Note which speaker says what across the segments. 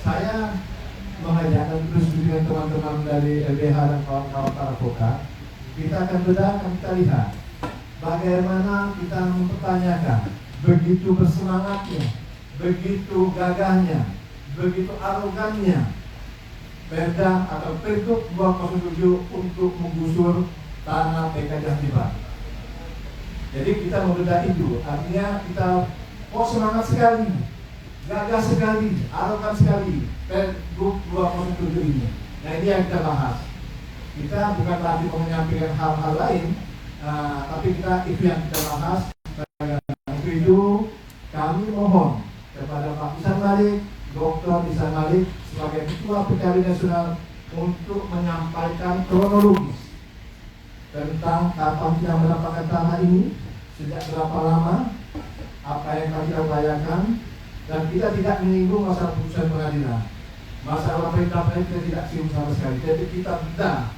Speaker 1: saya mengajak dan terus dengan teman-teman dari LBH dan kawan-kawan para advokat, kita akan bedah, kita lihat bagaimana kita mempertanyakan begitu bersemangatnya, begitu gagahnya, begitu arogannya Perda atau Pergub 207 untuk menggusur tanah PK Jatimbar. Jadi kita membedah itu, artinya kita semangat sekali, gagah sekali, arogan sekali Pergub 207 ini. Nah, ini yang kita bahas. Kita bukan berarti menyampaikan hal-hal lain, tapi itu yang kita bahas. Untuk itu kami mohon kepada Pak Ihsan Malik, Dr. Ihsan Malik sebagai Ketua PKB Nasional untuk menyampaikan kronologis tentang kapan kita mendapatkan tanah ini, sejak berapa lama, apa yang kami upayakan, dan kita tidak menyinggung masalah putusan pengadilan. Masalah perintah kita tidak singgung sama sekali. Jadi kita bedah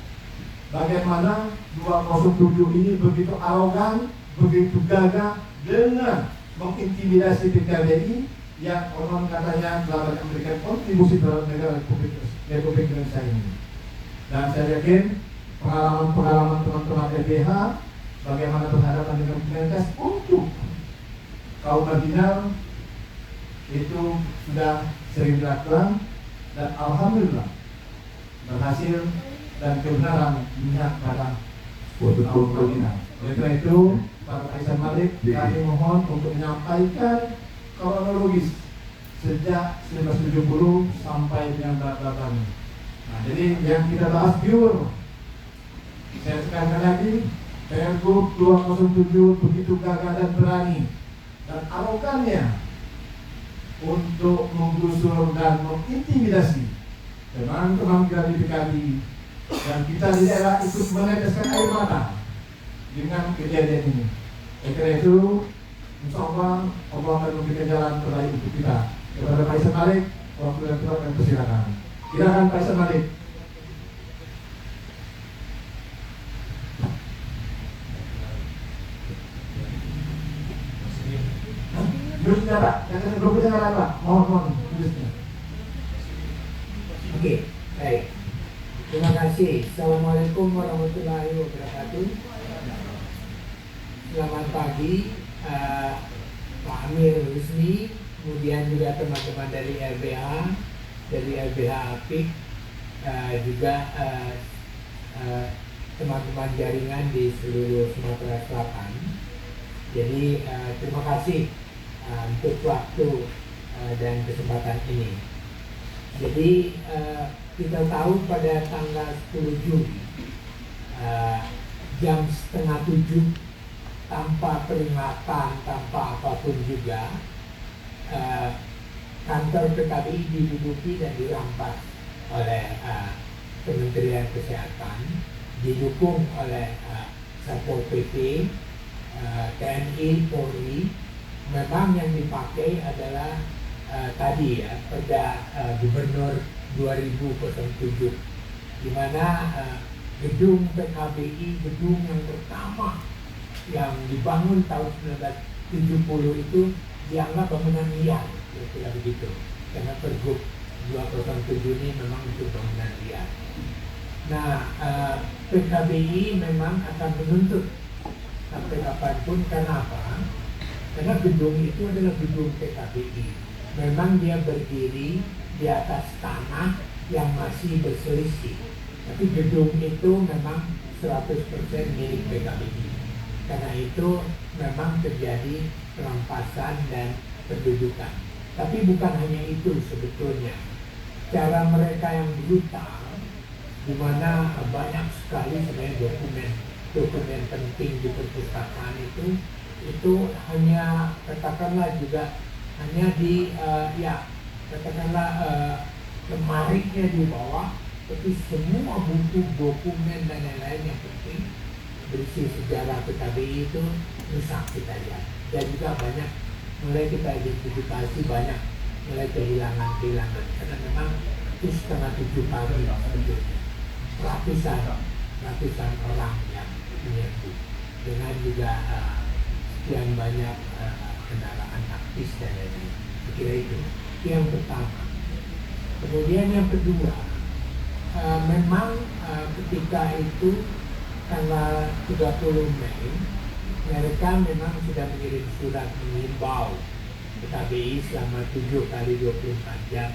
Speaker 1: bagaimana 207 ini begitu arogan, begitu gagah dengan mengintimidasi PKBI yang orang katanya telah banyak memberikan kontribusi terhadap negara Republik Indonesia ini. Dan saya yakin pengalaman teman-teman LBH bagaimana berhadapan dengan pemerintah untuk kaum marginal itu sudah sering dilakukan dan alhamdulillah berhasil dan kebenaran minyak pada kaum marginal. Oleh karena itu, Pak Ihsan Malik kami mohon untuk menyampaikan kronologis sejak 1970 sampai dengan data ini. Nah, jadi yang kita bahas pure. Saya sekali lagi, Pergub 207 begitu gagah dan berani dan arogannya untuk menggusur dan mengintimidasi teman-teman kita di PKB, dan kita di daerah ikut meneteskan air mata dengan kejadian ini. Karena itu, insya Allah akan memberikan jalan terbaik untuk kita. Kepada Pak Ihsan Malik, waktu dan tempat dan persilakan. Silakan Pak Ihsan Malik. Tulisnya Pak, jangan belum jangan Pak. Mohon tulisnya.
Speaker 2: Oke, baik. Terima kasih. Assalamualaikum warahmatullahi wabarakatuh. Selamat pagi, Pak Amir Rusli, kemudian juga teman-teman dari LBH, dari LBH Apik, juga teman-teman jaringan di seluruh Sumatera Selatan. Jadi terima kasih untuk waktu dan kesempatan ini. Jadi kita tahu pada tanggal 10 Juli jam 6:30 tanpa peringatan, tanpa apapun juga, kantor PKBI diduduki dan dirampas oleh Kementerian Kesehatan, didukung oleh Satpol PP, TNI, Polri. Memang yang dipakai adalah tadi ya, Perda Gubernur 2007, di mana gedung PKBI, gedung yang pertama yang dibangun tahun 1970 itu dianggap bangunan liar, kira-kira begitu. Karena Pergub 207 ini memang untuk bangunan liar. Nah, PKBI memang akan menuntut sampai kapanpun. Kenapa? Karena gedung itu adalah gedung PKBI. Memang dia berdiri di atas tanah yang masih berselisih. Tapi gedung itu memang 100% milik PKBI. Karena itu memang terjadi perampasan dan pendudukan. Tapi bukan hanya itu sebetulnya. Cara mereka yang brutal, di mana banyak sekali sebenarnya dokumen penting di perpustakaan itu hanya katakanlah juga hanya di lemarinya di bawah, tapi semua buku, dokumen dan lain-lain yang penting berisi sejarah PKBI itu rusak kita lihat. Dan juga banyak mulai kita identifikasi, banyak mulai kehilangan karena memang itu 6:30 pagi sebetulnya ratusan orang yang menyerbu dengan juga sekian banyak kendaraan taktis dan lain-lain. Kira itu yang pertama. Kemudian yang kedua, memang ketika itu tanggal 30 Mei, mereka memang sudah mengirim surat mengimbau ke KBI selama 7 kali 24 jam.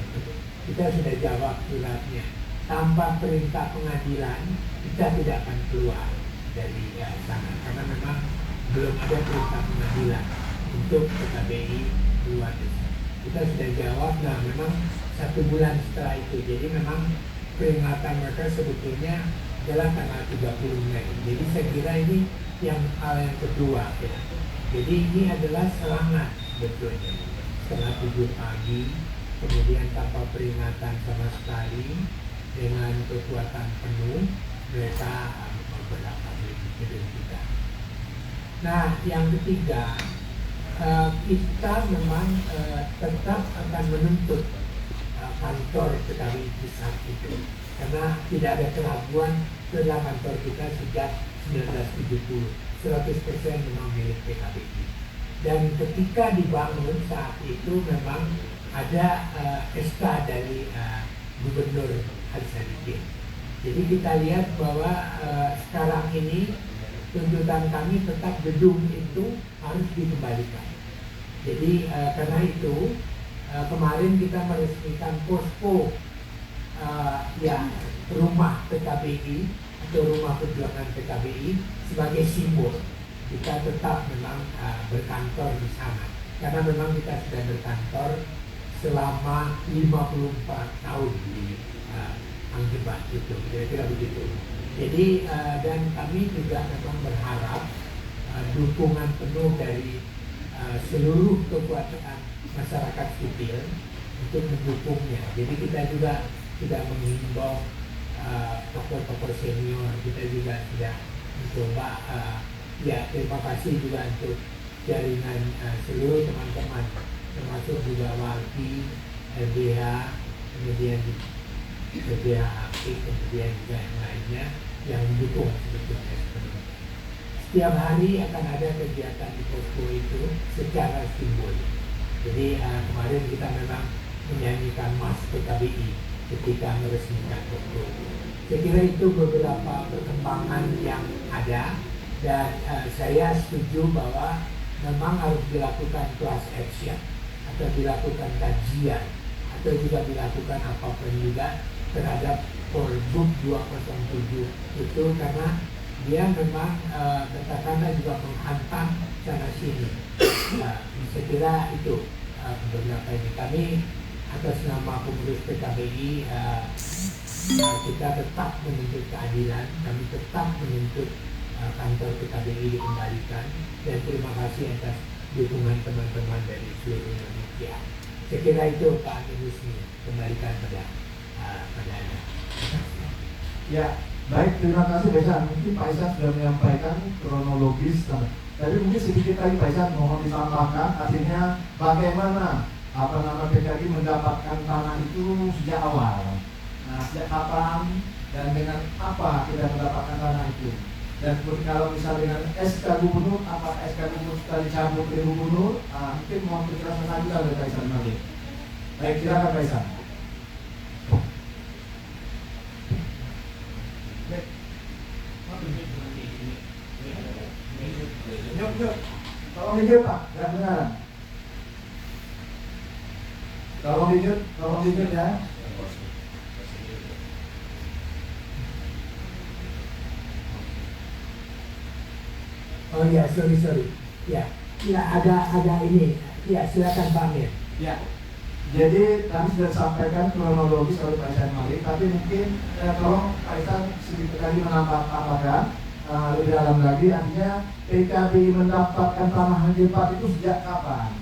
Speaker 2: Kita sudah jawab suratnya. Tanpa perintah pengadilan, kita tidak akan keluar dari sana. Karena memang belum ada perintah pengadilan untuk ke KBI keluar dari sana. Kita sudah jawab, nah memang 1 bulan setelah itu. Jadi memang peringatan mereka sebetulnya adalah tanggal 30 Mei. Jadi saya kira ini hal yang kedua ya. Jadi ini adalah serangan sebetulnya. Setelah 7 pagi, kemudian tanpa peringatan sama sekali, dengan kekuatan penuh, mereka beberapa gedung kita. Nah, yang ketiga, kita memang tetap akan menuntut kantor PKBI pusat itu, karena tidak ada keraguan dalam kantor kita sejak 1970, 100% memang milik PKBI. Dan ketika dibangun saat itu memang ada SK dari Gubernur Ali Sadikin. Jadi kita lihat bahwa sekarang ini tuntutan kami tetap gedung itu harus dikembalikan. Jadi karena itu kemarin kita meresmikan posko rumah PKBI atau rumah perjuangan PKBI sebagai simbol kita tetap memang berkantor di sana, karena memang kita sudah berkantor selama 54 tahun di Angjebat itu, kira-kira begitu. Jadi dan kami juga memang berharap dukungan penuh dari seluruh kekuatan masyarakat sipil untuk mendukungnya. Jadi kita juga sudah mengimbau tokoh-tokoh senior, kita juga sudah mencoba terima kasih juga untuk jaringan seluruh teman-teman, termasuk juga Walki, LBH, kemudian LBH Aktif, kemudian juga yang lainnya yang mendukung sebetulnya sepenuhnya. Setiap hari akan ada kegiatan di posko itu secara simbolik. Jadi kemarin kita memang menyanyikan Mas PKBI ketika meresmikan posko. Saya kira itu beberapa perkembangan yang ada, dan saya setuju bahwa memang harus dilakukan class action atau dilakukan kajian atau juga dilakukan apapun juga terhadap Pergub 207 itu, karena dia memang katakanlah juga menghantam sana sini. Saya kira itu beberapa ini. Kami atas nama pengurus PKBI kita tetap menuntut keadilan, kami tetap menuntut kantor PKBI dikembalikan, dan terima kasih atas dukungan teman-teman dari seluruh Indonesia. Saya kira itu Pak Rusmi, kembalikan pada Anda.
Speaker 1: Ya, baik, terima kasih Pak Isan. Mungkin Pak Isan sudah menyampaikan kronologis, tapi mungkin sedikit lagi Pak Isan mohon ditambahkan, artinya bagaimana PKBI mendapatkan tanah itu sejak awal. Nah, sejak kapan dan dengan apa kita mendapatkan tanah itu? Dan kemudian kalau misalnya dengan SK Gubernur, apakah SK Gubernur sudah dicabut oleh Gubernur? Mungkin mohon penjelasan lagi oleh Pak Isan nanti. Baik, silakan Pak Isan. Yuk, tolong di-mute Pak, nggak dengar. Tolong di-mute ya.
Speaker 2: Oh ya, sorry. Ya ada ini. Ya, silakan Pak Amir.
Speaker 1: Ya. Jadi tadi sudah disampaikan kronologis oleh Pak Isan Malik, tapi mungkin tolong Pak Isan sedikit lagi menambahkan lebih dalam lagi, artinya PKBI mendapatkan tanah Angjebat itu sejak kapan?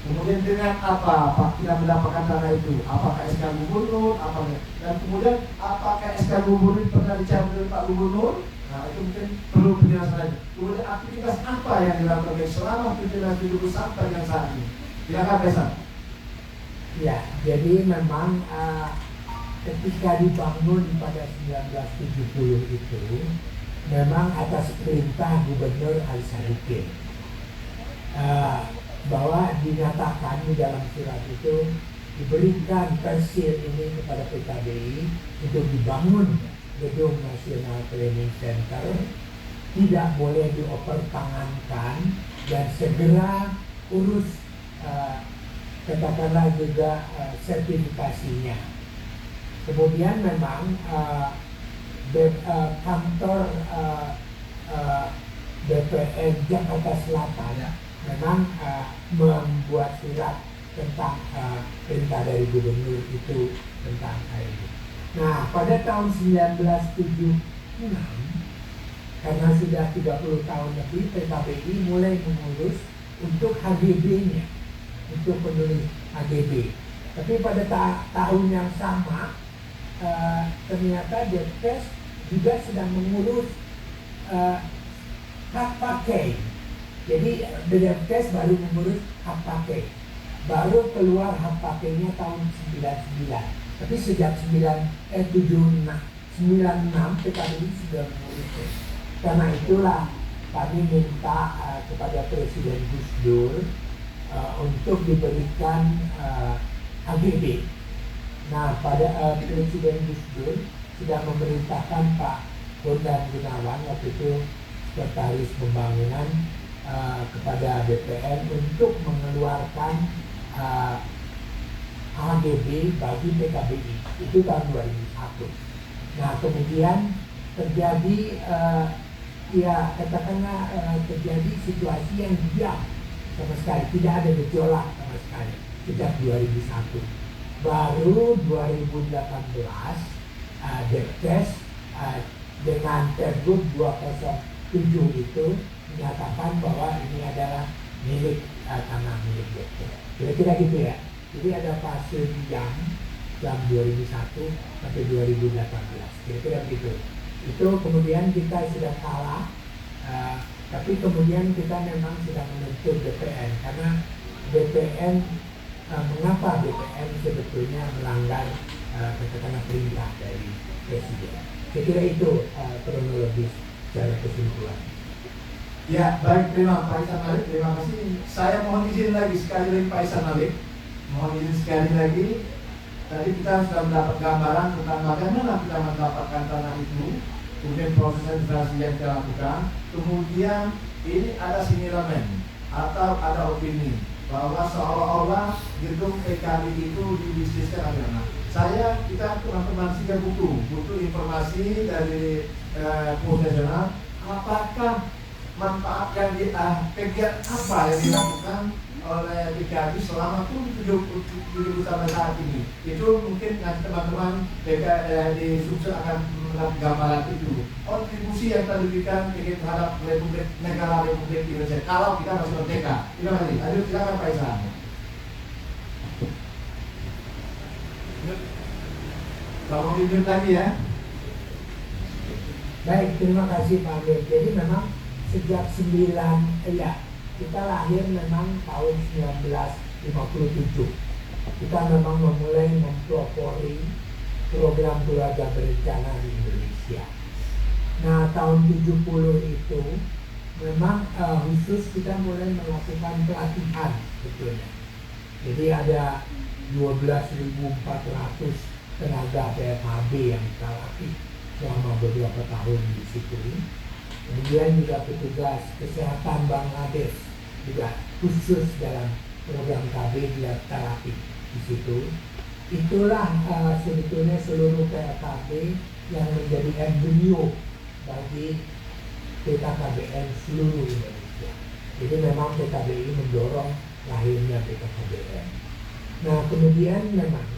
Speaker 1: Kemudian dengan apa Pak kita mendapatkan tanah itu? Apakah SK Gubernur? Dan kemudian apakah SK Gubernur pernah dicabut oleh Pak Gubernur? Nah, itu mungkin perlu penjelasan lagi. Kemudian aktivitas apa yang dilakukan selama 1770 sampai dengan saat ini? Silakan Pak Isan.
Speaker 2: Ya, jadi memang ketika dibangun pada 1970 itu memang atas perintah Gubernur Ali Sadikin, bahwa dinyatakan di dalam surat itu diberikan Persil ini kepada PKBI untuk dibangun Gedung Nasional Training Center, tidak boleh diopertangankan dan segera urus katakanlah juga sertifikasinya. Kemudian memang kantor BPN Jakarta Selatan memang membuat surat tentang perintah dari gubernur itu tentang ini. Nah, pada tahun 1976, karena sudah 30 tahun lebih, PKBI mulai mengurus untuk HGB-nya, untuk penulis HGB. Tapi pada tahun yang sama, ternyata Depkes juga sedang mengurus hak pakai. Jadi Depkes baru mengurus hak pakai. Baru keluar hak pakainya tahun 99. Tapi sejak 96 PKBI sudah mengurusnya. Karena itulah kami minta kepada Presiden Gus Dur untuk diberikan HGB. Nah, pada Presiden Gus Dur sudah memerintahkan Pak Bondan Gunawan waktu itu Sekretaris Pembangunan kepada BPN untuk mengeluarkan HGB bagi PKBI. Itu tahun 2001. Nah, kemudian terjadi terjadi situasi yang diam sama sekali, tidak ada gejolak sama sekali sejak 2001. Baru 2018 Depkes dengan Pergub 207 itu menyatakan bahwa ini adalah milik tanah milik Depkes. Kira-kira gitu ya. Jadi ada fase diam jam 2001 sampai 2018. Kira-kira begitu. Itu kemudian kita sudah kalah, tapi kemudian kita memang sudah menuntut BPN karena BPN mengapa BPN sebetulnya melanggar katakanlah perintah dari Presiden. Saya kira itu kronologis secara kesimpulan.
Speaker 1: Ya, baik, terima Pak Ihsan Malik, terima kasih. Saya mohon izin lagi sekali lagi Pak Ihsan Malik. Mohon izin sekali lagi. Tadi kita sudah mendapat gambaran tentang bagaimana kita mendapatkan tanah itu, kemudian proses administrasi yang kita lakukan, kemudian ini ada sinyalemen atau ada opini bahwa seolah-olah gedung PKB itu dibisniskan agama. Kita teman-teman juga butuh informasi dari profesional, apakah manfaat yang kegiatan apa yang dilakukan oleh PKB selama 7 tahun saat ini. Itu mungkin nanti teman-teman di Sumsel akan melihat gambaran itu. Kontribusi yang telah diberikan terhadap negara Republik Indonesia kalau kita masih merdeka. Terima kasih. Ayo silakan Pak Ihsan. Kalau lanjut lagi ya.
Speaker 2: Baik, terima kasih Pak Amir. Jadi memang sejak kita lahir memang tahun 1957. Kita memang memulai mempelopori program keluarga berencana di Indonesia. Nah, tahun 70 itu memang khusus kita mulai melakukan pelatihan sebetulnya. Jadi ada 12.400 tenaga PFHB yang kita latih selama beberapa tahun di situ. Kemudian juga petugas kesehatan Bangladesh juga khusus dalam program KB dia latih di situ. Itulah sebetulnya seluruh PFHB yang menjadi embrio bagi PKKBN seluruh Indonesia. Jadi memang PKBI mendorong lahirnya PKKBN. Nah, kemudian memang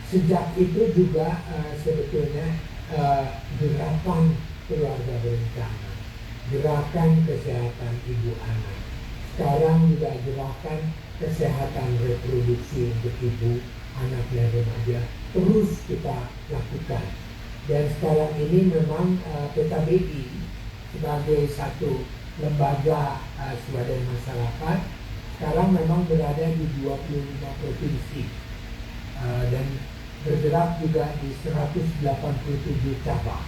Speaker 2: sejak itu juga sebetulnya gerakan keluarga berencana, gerakan kesehatan ibu anak, sekarang juga gerakan kesehatan reproduksi untuk ibu, anak dan remaja terus kita lakukan. Dan sekarang ini memang PKBI sebagai satu lembaga swadaya masyarakat sekarang memang berada di 25 provinsi dan bergerak juga di 187 cabang,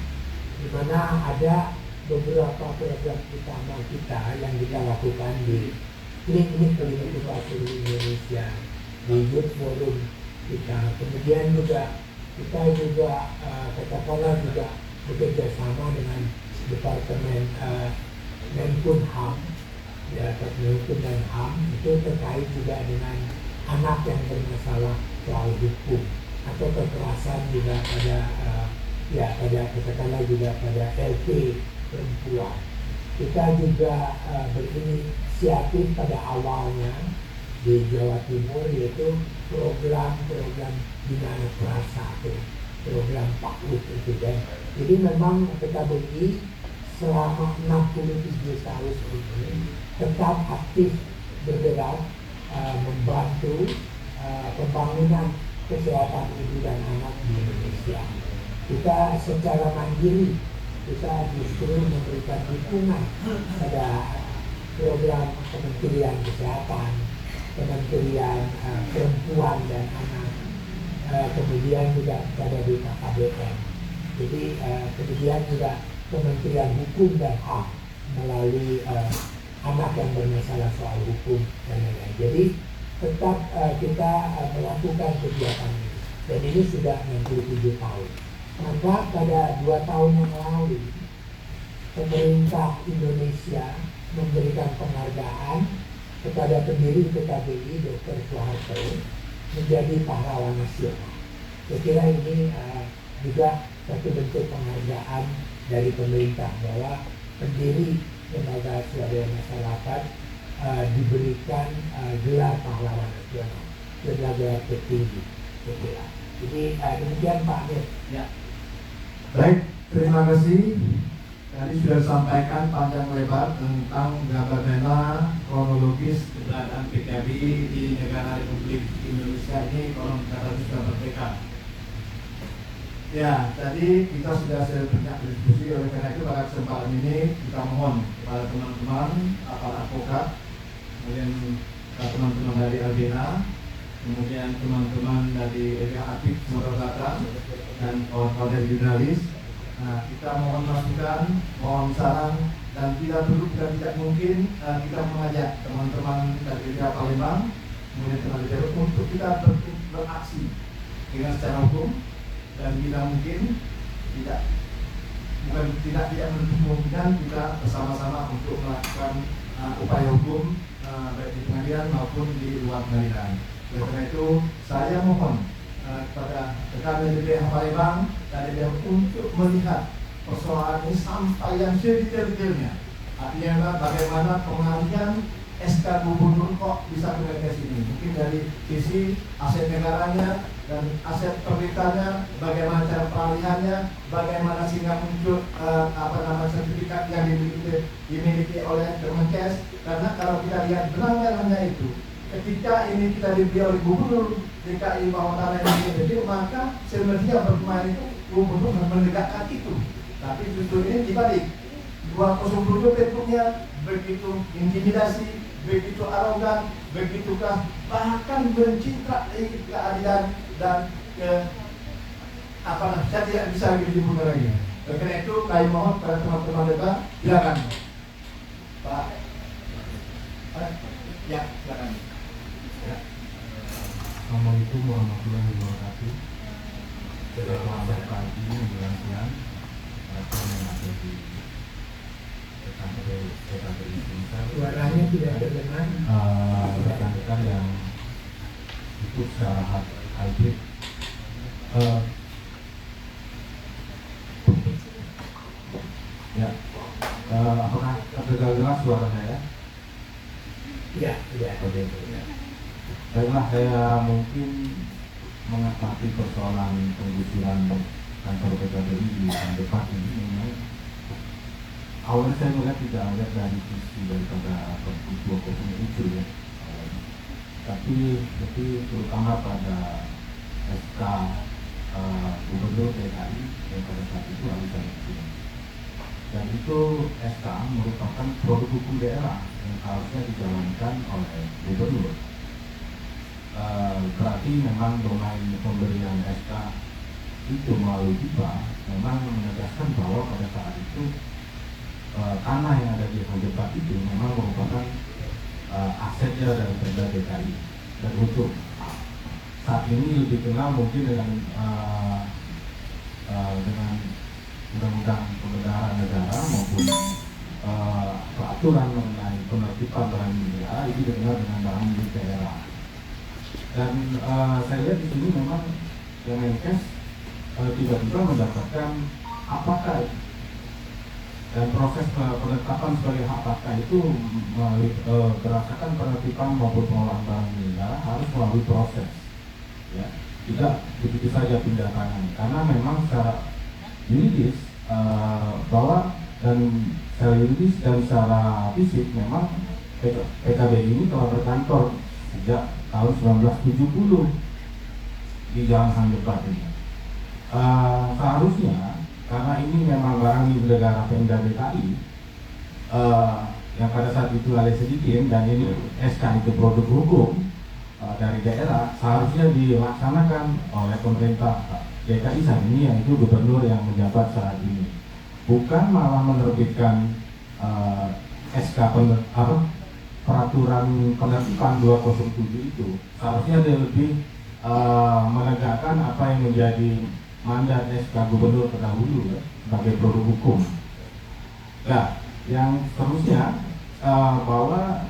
Speaker 2: di mana ada beberapa program utama kita yang kita lakukan di klinik-klinik seluruh Indonesia, di Youth Forum kita. Kemudian juga kita juga katakanlah juga bekerja sama dengan Departemen Menkumham, ya, Menkum dan HAM itu terkait juga dengan anak yang bermasalah soal hukum atau kekerasan juga pada pada katakanlah juga pada LP perempuan. Kita juga berinisiatif pada awalnya di Jawa Timur yaitu program bina anak perasa itu, program PAUD itu kan. Jadi memang PKBI selama 67 tahun ini tetap aktif bergerak membantu pembangunan kesehatan ibu dan anak di Indonesia. Kita secara mandiri kita justru memberikan dukungan pada program Kementerian Kesehatan, Kementerian Perempuan dan Anak, kemudian juga pada BKKBN. Jadi kemudian juga Kementerian Hukum dan HAM melalui anak yang bermasalah soal hukum dan lain-lain. Jadi tetap kita melakukan kegiatan ini. Dan ini sudah 67 tahun. Maka pada 2 tahun yang lalu pemerintah Indonesia memberikan penghargaan kepada pendiri PKBI Dr. Soeharto menjadi pahlawan nasional. Saya kira ini juga satu bentuk penghargaan dari pemerintah bahwa pendiri lembaga swadaya masyarakat diberikan gelar pahlawan nasional, gelar tertinggi. Saya kira. Jadi demikian Pak Amir.
Speaker 1: Ya. Baik, terima kasih. Tadi sudah disampaikan panjang lebar tentang bagaimana kronologis keberadaan PKBI di negara Republik Indonesia ini konon kata sudah merdeka. Ya, tadi kita sudah banyak berdiskusi, oleh karena itu pada kesempatan ini kita mohon kepada teman-teman aparat advokat, kemudian teman-teman dari Albina, kemudian teman-teman dari Apik Sumatera Selatan dan kawan-kawan dari jurnalis. Nah, kita mohon masukan, mohon saran, dan tidak perlu dan tidak mungkin kita mengajak teman-teman dari Palembang, kemudian teman dari untuk kita beraksi dengan secara hukum, dan kita mungkin tidak menutup kemungkinan kita bersama-sama untuk melakukan upaya hukum baik di pengadilan maupun di luar pengadilan. Oleh karena itu saya mohon kepada rekan dari pihak Palembang dan DPR untuk melihat persoalan ini sampai yang sedetail-detailnya. Artinya bagaimana pengalihan SK Gubernur kok bisa ke sini. Mungkin dari sisi aset negaranya dan aset pemerintahnya, bagaimana cara pengalihannya, bagaimana sehingga muncul sertifikat yang dimiliki oleh Kemenkes. Karena kalau kita lihat benang-benangnya itu, ketika ini kita diberi oleh Gubernur DKI bahwa tanah ini gede, maka semestinya bermain itu Gubernur menegakkan itu. Tapi justru ini dibalik. 207 bentuknya begitu intimidasi, begitu arogan, begitukah bahkan mencitra keadilan dan saya tidak bisa lagi dibuka lagi. Karena itu kami mohon pada teman-teman kita, silakan Pak. Ya, silakan. Ya.
Speaker 3: Assalamualaikum warahmatullahi wabarakatuh. Selamat pagi menjelang siang. Yang ada di kantor PKBI Sumsel.
Speaker 2: Suaranya tidak terdengar.
Speaker 3: Rekan-rekan yang ikut secara hybrid. Ya, apakah terdengar suara saya?
Speaker 2: Ya, ya.
Speaker 3: Oke. Baiklah, saya mungkin mengatasi persoalan penggusuran kantor PKBI di depan ini memang awalnya saya melihat tidak ada dari sisi daripada Perpu 207 ya, tapi terutama pada SK Gubernur DKI yang pada saat itu Alisa Presiden. Dan itu SK merupakan produk hukum daerah yang harusnya dijalankan oleh Gubernur. Berarti memang domain pemberian SK itu melalui HIPA memang menegaskan bahwa pada saat itu tanah yang ada di Depak itu memang merupakan asetnya dari Pemda DKI. Dan untuk saat ini lebih kenal mungkin dengan undang-undang pembenaran negara maupun peraturan mengenai penertiban barang negara itu dikenal dengan barang milik daerah. Dan saya lihat di sini memang Kemenkes tiba-tiba mendapatkan apakah dan proses penetapan sebagai hak pakai itu berdasarkan penertiban maupun pengelolaan barang negara harus melalui proses, ya, tidak begitu saja pindah tangan, karena memang secara yuridis bahwa dan secara yuridis dan secara fisik memang PKBI ini telah berkantor sejak tahun 1970 di Jalan Hanggepat ini. Seharusnya karena ini memang barang milik negara Pemda DKI yang pada saat itu alias sedikit dan ini SK itu produk hukum dari daerah, seharusnya dilaksanakan oleh pemerintah DKI saat ini, yaitu gubernur yang menjabat saat ini, bukan malah menerbitkan SK peraturan penertiban 207 itu. Seharusnya dia lebih menegakkan apa yang menjadi mandat SK gubernur terdahulu, ya, sebagai produk hukum. Nah, yang seterusnya bahwa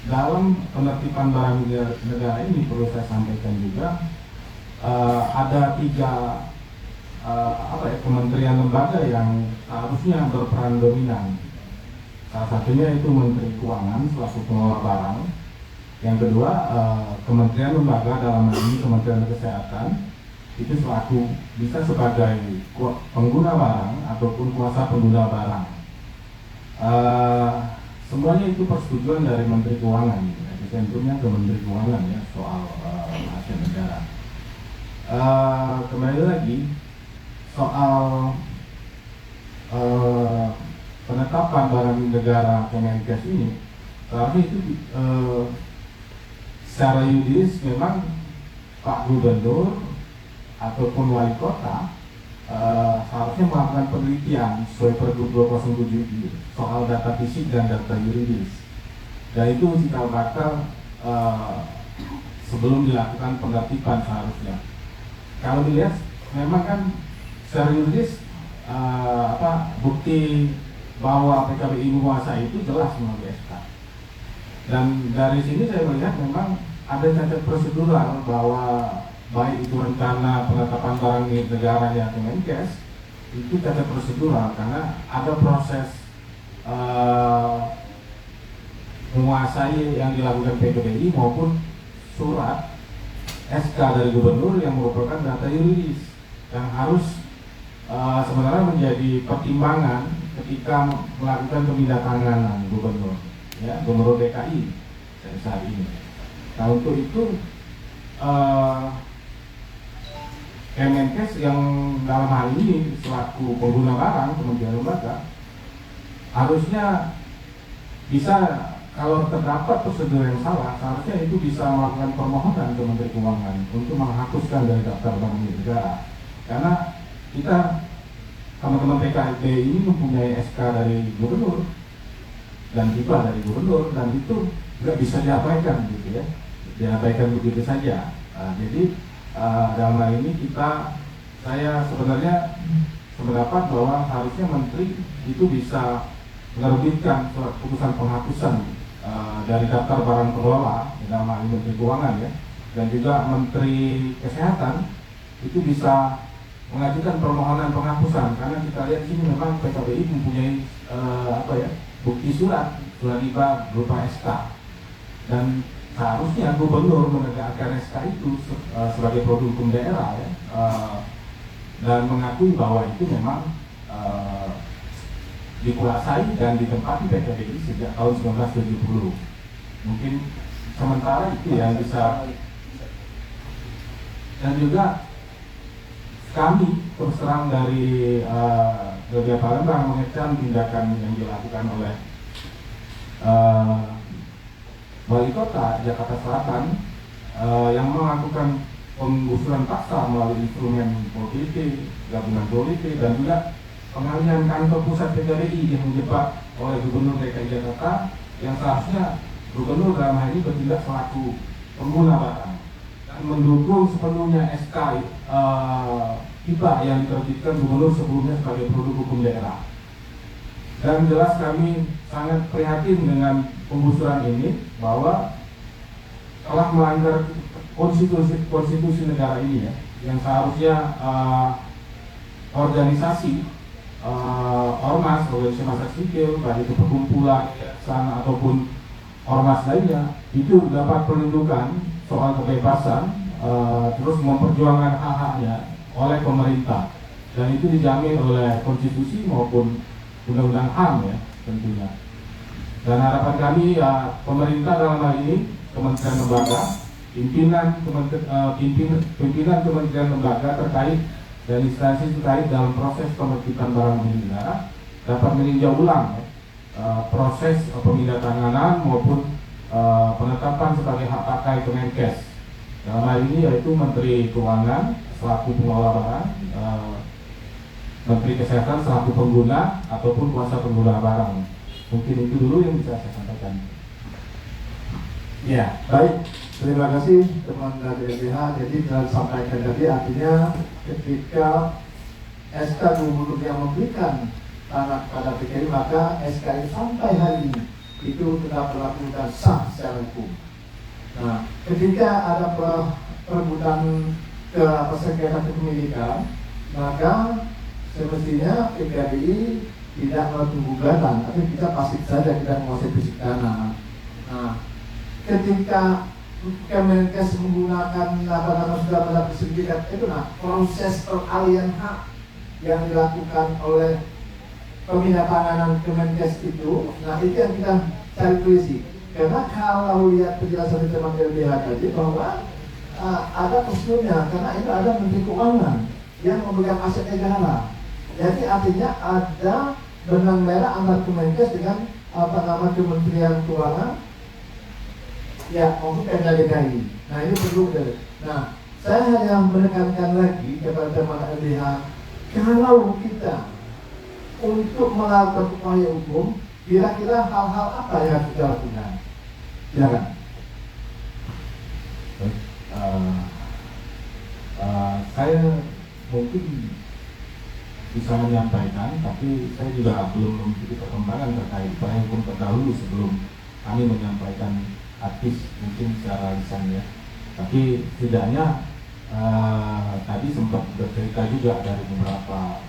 Speaker 3: dalam penertiban barang negara ini perlu saya sampaikan juga ada 3 kementerian lembaga yang harusnya berperan dominan. Salah satunya itu Menteri Keuangan selaku pengelola barang. Yang kedua, kementerian lembaga dalam hal ini Kementerian Kesehatan itu selaku bisa sebagai pengguna barang ataupun kuasa pengguna barang. Semuanya itu persetujuan dari Menteri Keuangan, epicentrumnya ke Menteri Keuangan, ya, soal aset negara. Kembali lagi soal penetapan barang negara Kemenkes ini, seharusnya itu secara yuridis memang Pak Gubernur ataupun Wali Kota seharusnya melakukan penelitian sesuai Pergub 207 soal data fisik dan data yuridis, dan itu cikal bakal sebelum dilakukan penertiban seharusnya. Kalau dilihat memang kan secara yuridis bukti bahwa PKBI menguasai itu jelas melalui SK. Dan dari sini saya melihat memang ada cacat prosedural bahwa baik itu rencana penetapan barang milik negaranya Kemenkes itu cacat prosedural karena ada proses menguasai yang dilakukan PKBI maupun surat SK dari gubernur yang merupakan data yuridis yang harus sebenarnya menjadi pertimbangan ketika melakukan pemindahangan gubernur, ya, gubernur DKI saat ini. Nah, untuk itu Kemenkes yang dalam hal ini selaku pengguna barang Kementerian Lembaga harusnya bisa, kalau terdapat prosedur yang salah, seharusnya itu bisa melakukan permohonan ke Menteri Keuangan untuk menghapuskan dari daftar barang milik negara. Karena kita teman-teman PKB ini mempunyai SK dari gubernur dan tiba dari gubernur, dan itu nggak bisa diabaikan gitu, ya, diabaikan begitu saja. Jadi dalam hal ini saya sebenarnya sependapat bahwa harusnya menteri itu bisa menerbitkan surat putusan penghapusan dari daftar barang pengelola, dalam hal ini Menteri Keuangan, ya, dan juga Menteri Kesehatan itu bisa mengajukan permohonan penghapusan, karena kita lihat sini memang PKBI mempunyai bukti surat riba berupa SK, dan seharusnya gubernur menegakkan SK itu sebagai produk hukum daerah, ya, dan mengakui bahwa itu memang dikuasai dan ditempati PKBI sejak tahun 1970. Mungkin sementara itu yang bisa. Dan juga kami terus terang dari Gereja Palembang mengecam tindakan yang dilakukan oleh Wali Kota Jakarta Selatan yang melakukan penggusuran paksa melalui instrumen POLPP, gabungan POLPP, dan juga pengalihan kantor pusat PKBI yang menjebak oleh Gubernur DKI Jakarta yang seharusnya gubernur dalam hal ini bertindak selaku pengguna barang dan mendukung sepenuhnya SK IPA yang diterbitkan gubernur sebelumnya sebagai produk hukum daerah. Dan jelas kami sangat prihatin dengan penggusuran ini bahwa telah melanggar konstitusi negara ini ya, yang seharusnya organisasi ormas, organisasi masyarakat sipil, baik itu perkumpulan, yayasan ataupun ormas lainnya itu dapat perlindungan soal kebebasan, terus memperjuangkan hak-haknya oleh pemerintah, dan itu dijamin oleh konstitusi maupun undang-undang HAM ya tentunya. Dan harapan kami ya, pemerintah dalam hal ini, kementerian lembaga, pimpinan kementerian lembaga terkait dan instansi terkait dalam proses penerbitan barang milik negara dapat meninjau ulang proses pemindahantanganan maupun penetapan sebagai hak pakai Kemenkes. Dalam hal ini yaitu Menteri Keuangan selaku pengelola barang, Menteri Kesehatan selaku pengguna ataupun kuasa pengguna barang. Mungkin itu dulu yang bisa saya sampaikan.
Speaker 1: Ya, baik. Terima kasih teman dari LBH. Jadi telah sampaikan tadi artinya ketika SK gubernur yang memberikan tanah pada PKI, maka SK ini sampai hari ini itu tetap berlaku dan sah secara hukum. Nah, ketika ada perebutan ke sengketa kepemilikan, maka semestinya PKI tidak melakukan gugatan, tapi kita pasif saja, kita menguasai fisik tanah. Nah, ketika Kemenkes menggunakan nama-nama sudah pada sertifikat itu, nah proses peralihan hak yang dilakukan oleh pemindahantanganan Kemenkes itu, nah itu yang kita cari polisi. Karena kalau lihat penjelasan teman LBH tadi bahwa ada prosedurnya, karena itu ada Menteri Keuangan yang memegang aset negara. Jadi artinya ada benang merah antara Kemenkes dengan Kementerian Keuangan ya maupun Pemda DKI. Nah ini perlu. Nah saya hanya menekankan lagi kepada teman LBH, kalau kita untuk melakukan upaya hukum, kira-kira hal-hal apa yang harus kita lakukan? Silakan.
Speaker 3: Saya mungkin bisa menyampaikan, tapi saya juga belum memiliki perkembangan terkait upaya hukum terdahulu sebelum kami menyampaikan artis mungkin secara lisan ya. Tapi setidaknya tadi sempat bercerita juga dari beberapa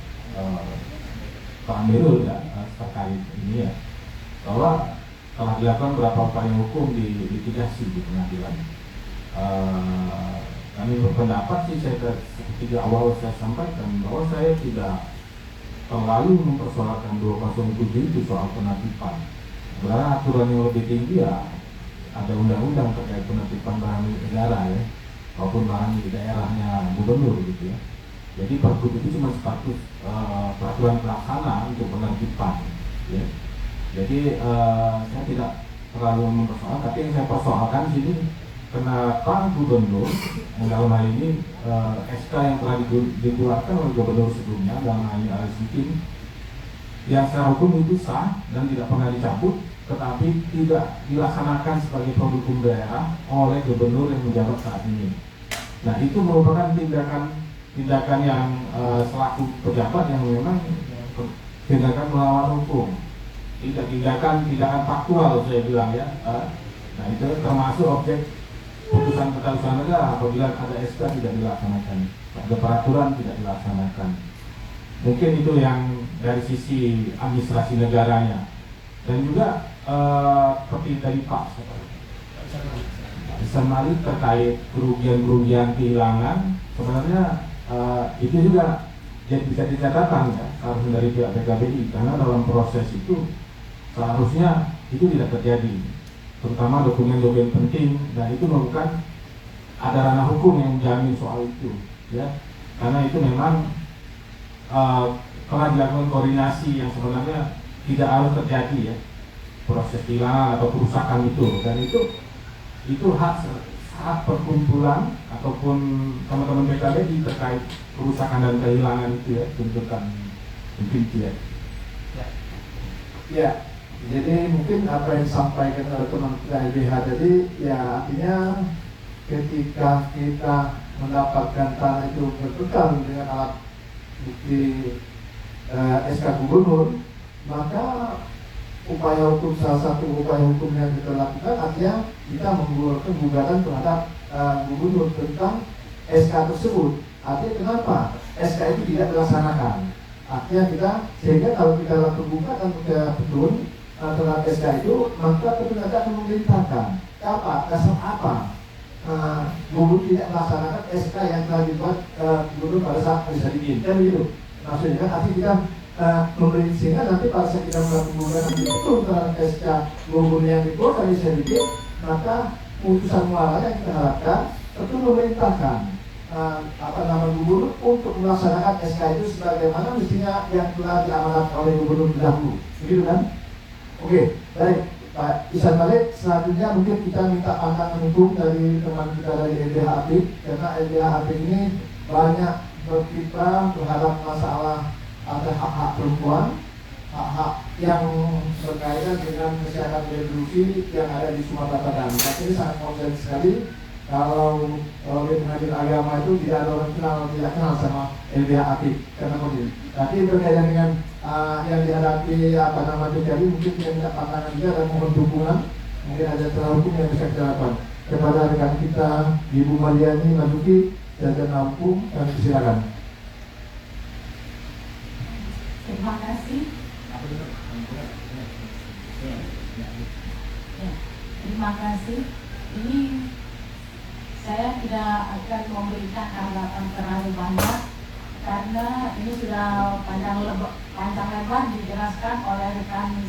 Speaker 3: Pak Amirul ya terkait ini ya, bahwa telah dilakukan beberapa upaya hukum di litigasi di pengadilan. Kami berpendapat sih, seperti di awal saya sampaikan bahwa saya tidak terlalu mempersoalkan 207 itu soal penertiban. Sebenarnya aturan yang lebih tinggi ya ada undang-undang terkait penertiban barang milik negara ya, maupun barang milik daerahnya gubernur gitu ya. Jadi Pergub itu cuma status peraturan pelaksana untuk penertiban ya. Jadi saya tidak terlalu mempersoalkan, tapi yang saya persoalkan di sini kenapa gubernur dalam hal ini SK yang telah dikeluarkan oleh gubernur sebelumnya dalam hal ini Arifin yang secara hukum itu sah dan tidak pernah dicabut, tetapi tidak dilaksanakan sebagai produk hukum daerah oleh gubernur yang menjabat saat ini. Nah itu merupakan tindakan yang selaku pejabat yang memang tindakan melawan hukum, tindakan faktual saya bilang ya. Nah itu termasuk objek putusan Ketatanegaraan negara apabila ada SK tidak dilaksanakan, ada peraturan tidak dilaksanakan. Mungkin itu yang dari sisi administrasi negaranya. Dan juga seperti tadi Pak Malik terkait kerugian kehilangan, sebenarnya itu juga bisa dicatatkan ya, seharusnya dari pihak PKBI, karena dalam proses itu seharusnya itu tidak terjadi, terutama dokumen-dokumen penting, dan itu merupakan ada ranah hukum yang menjamin soal itu ya, karena itu memang telah dilakukan koordinasi yang sebenarnya tidak harus terjadi ya, proses kehilangan atau kerusakan itu, dan itu hak perkumpulan ataupun teman-teman PKBI terkait kerusakan dan kehilangan itu ya, tuntutan mungkin ya.
Speaker 1: Ya, Jadi mungkin apa yang disampaikan oleh teman kita LBH tadi, ya artinya ketika kita mendapatkan tanah itu berbekal dengan alat bukti SK gubernur, maka upaya hukum, salah satu upaya hukum yang kita lakukan artinya kita mengeluarkan gugatan terhadap gubernur tentang SK tersebut. Artinya kenapa SK itu tidak dilaksanakan? Artinya kita, sehingga kalau kita lakukan gugatan ke petun terhadap SK itu, maka petun akan memerintahkan apa, dasar apa gubernur tidak melaksanakan SK yang telah dibuat gubernur pada saat bisa dibikin, kan begitu? Maksudnya kan artinya kita memberi, sehingga nanti pada saat kita melakukan gugatan itu terhadap SK gubernur yang dibuat dari sedikit, maka putusan muara yang kita harapkan tentu memerintahkan gubernur untuk melaksanakan SK itu sebagaimana mestinya yang telah diamanatkan oleh gubernur dahulu, begitu kan? Oke, baik Pak Ihsan Malik. Selanjutnya mungkin kita minta pandangan hukum dari teman kita dari LBH Apik, karena LBH Apik ini banyak berkiprah terhadap masalah ada hak-hak perempuan, hak-hak yang berkaitan dengan kesehatan reproduksi yang ada di Sumatera Barat. Ini sangat konsen sekali. Kalau oleh pengadilan agama itu tidak ada orang tidak kenal sama LBH Apik karena konsen. Tapi berkaitan dengan yang dihadapi terjadi, mungkin kita minta pandangan juga dan mohon dukungan. Mungkin ada cara hukum yang bisa kita lakukan kepada rekan kita Ibu Mariani Maduki dan Lampung, dan silakan.
Speaker 4: Terima kasih. Terima kasih. Ini saya tidak akan memberikan tanggapan terlalu banyak karena ini sudah panjang lebar dijelaskan oleh rekan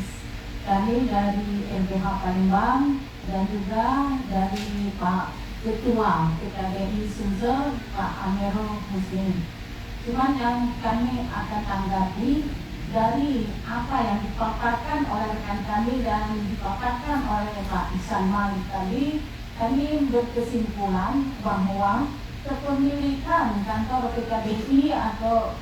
Speaker 4: kami dari LBH Palembang dan juga dari Pak Ketua PKDI Sumsel, Pak Amirul Muslim. Cuman yang kami akan tanggapi dari apa yang dipaparkan oleh rekan kami dan dipaparkan oleh Pak Ihsan Malik tadi, kami berkesimpulan bahwa kepemilikan kantor PKDI atau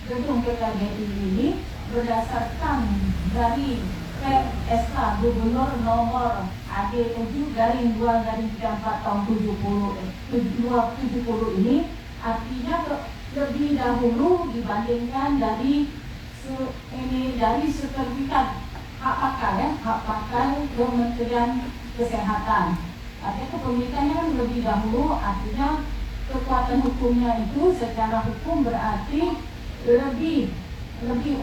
Speaker 4: gedung PKDI ini berdasarkan dari PSK Gubernur nomor AD7/2/34 tahun 2070 ini, artinya lebih dahulu dibandingkan dari sertifikat hak pakai Kementerian Kesehatan. Artinya kepemilikannya kan lebih dahulu, artinya kekuatan hukumnya itu secara hukum berarti lebih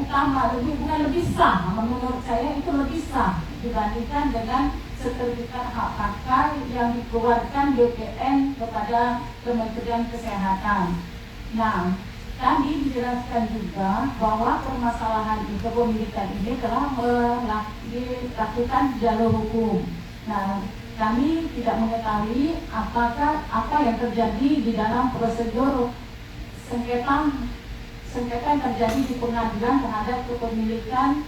Speaker 4: utama, bukan lebih sah. Menurut saya itu lebih sah dibandingkan dengan sertifikat hak pakai yang dikeluarkan BPN kepada Kementerian Kesehatan. Nah, tadi dijelaskan juga bahwa permasalahan kepemilikan ini telah dilakukan jalur hukum. Nah, kami tidak mengetahui apakah apa yang terjadi di dalam prosedur sengketa yang terjadi di pengadilan terhadap kepemilikan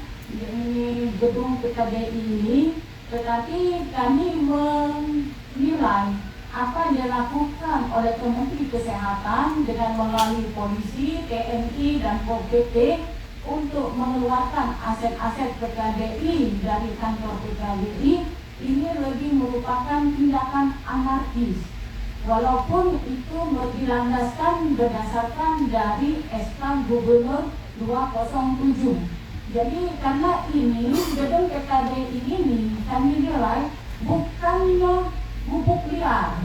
Speaker 4: gedung PKDI ini, tetapi kami menilai apa yang dilakukan oleh Kementerian Kesehatan dengan melalui polisi, TNI, dan Pol PP untuk mengeluarkan aset-aset PKDI dari kantor PKDI ini lebih merupakan tindakan anarkis, walaupun itu dilandaskan berdasarkan dari SK Gubernur 207. Jadi karena ini gedung PKDI ini kami nilai bukannya gubuk liar,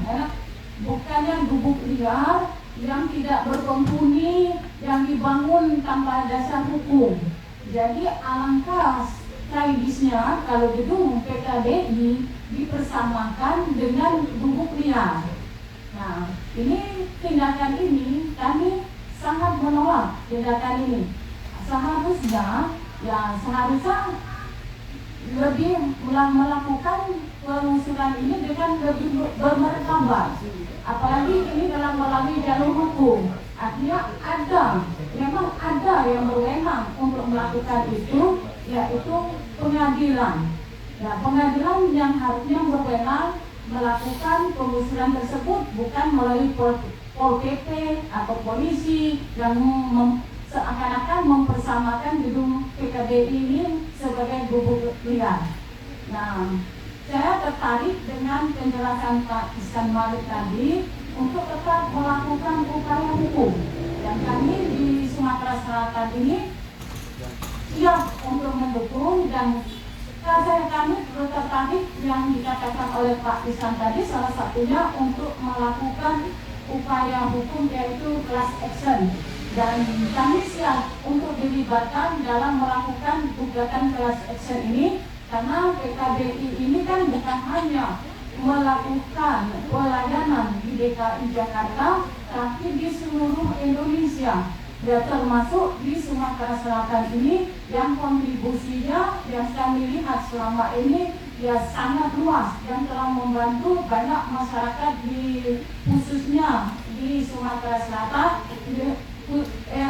Speaker 4: bukannya gubuk liar yang tidak berpenghuni, yang dibangun tanpa dasar hukum. Jadi alangkah tragisnya kalau gedung PKDI dipersamakan dengan gubuk liar. Nah, ini tindakan ini kami sangat menolak tindakan ini. Seharusnya lebih melakukan pengusulan ini dengan lebih bermartabat. Apalagi ini dalam melalui jalur hukum. Artinya memang ada yang berwenang untuk melakukan itu, yaitu pengadilan. Ya, pengadilan yang harusnya berwenang melakukan pengusulan tersebut bukan melalui Pol PP atau polisi yang seakan-akan mempersamakan gedung PKBI ini sebagai gubuk liar. Nah, saya tertarik dengan penjelasan Pak Ihsan Malik tadi untuk tetap melakukan upaya hukum. Dan kami di Sumatera Selatan ini siap untuk mendukung, dan kami tertarik yang dikatakan oleh Pak Ihsan tadi, salah satunya untuk melakukan upaya hukum yaitu class action. Dan kami siap untuk dilibatkan dalam melakukan gugatan class action ini, karena PKBI ini kan bukan hanya melakukan pelayanan di DKI Jakarta, tapi di seluruh Indonesia. Ya, termasuk di Sumatera Selatan ini yang kontribusinya yang kami lihat selama ini ya sangat luas dan telah membantu banyak masyarakat khususnya di Sumatera Selatan,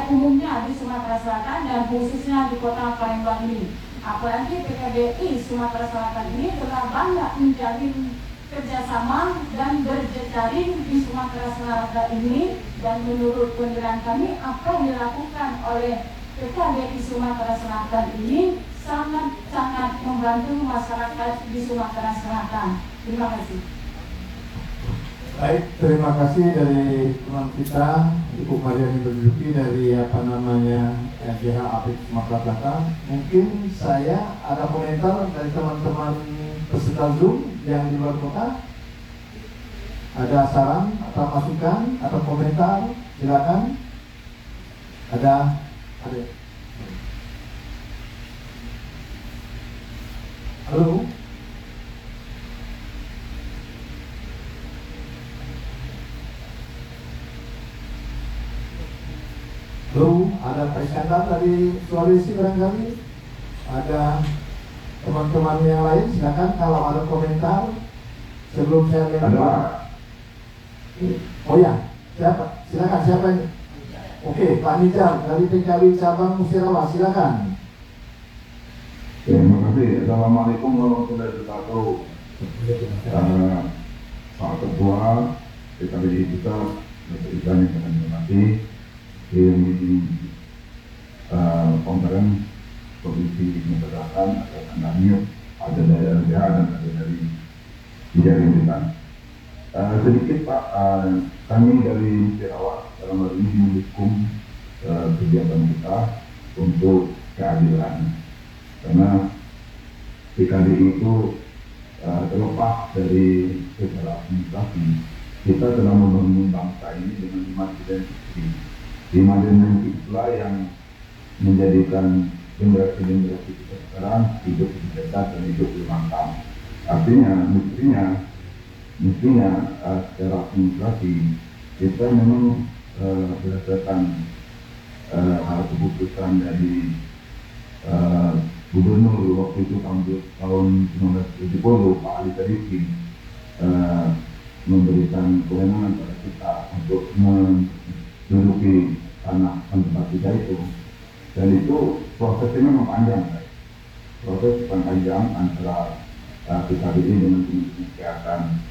Speaker 4: umumnya di Sumatera Selatan dan khususnya di kota Palembang ini. Apalagi PKBI Sumatera Selatan ini telah banyak menjalin kerjasama dan berjejaring di Sumatera Selatan ini, dan menurut penilaian kami apa yang dilakukan oleh PKBI Sumatera Selatan ini sangat membantu masyarakat di Sumatera Selatan. Terima kasih.
Speaker 1: Baik, terima kasih dari teman kita Ibu Mariani Berduki dari LBH Apik Sumatera Selatan. Mungkin saya ada komentar dari teman-teman peserta Zoom yang di luar kota. Ada saran atau masukan atau komentar, silakan. Ada. Halo. Halo, ada Pak Iskandar dari Sulawesi barangkali. Ada teman-teman yang lain, silakan kalau ada komentar sebelum saya lempar. Oh ya, siapa? Silakan, siapa ini? Oke, Pak Nijal dari PKB Cabang Musirawa, silakan.
Speaker 5: Terima kasih. Assalamualaikum warahmatullahi wabarakatuh. Pak Ketua PKBI kita, Bapak Ibrahim yang kami hormati, yang meeting konferen Provinsi Sumatera Selatan, ada Anamir, ada dari LBH dan ada dari Jaring Bintang. Sedikit Pak, kami dari Musirawa dalam hal ini mendukung kegiatan kita untuk keadilan, karena PKBI itu terlepas dari secara administrasi, kita telah membangun bangsa ini dengan 5 identitas. 5 identitas itulah yang menjadikan generasi-generasi kita sekarang hidup lebih cerdas dan hidup lebih mantap. Artinya, mestinya secara administrasi kita memang berdasarkan keputusan dari Gubernur waktu itu tahun 1970, Pak Ali Sadikin, memberikan kewenangan pada kita untuk menduduki tanah tempat kita itu. Dan itu prosesnya memang panjang, proses panjang antara PKBI dengan Kementerian Kesehatan.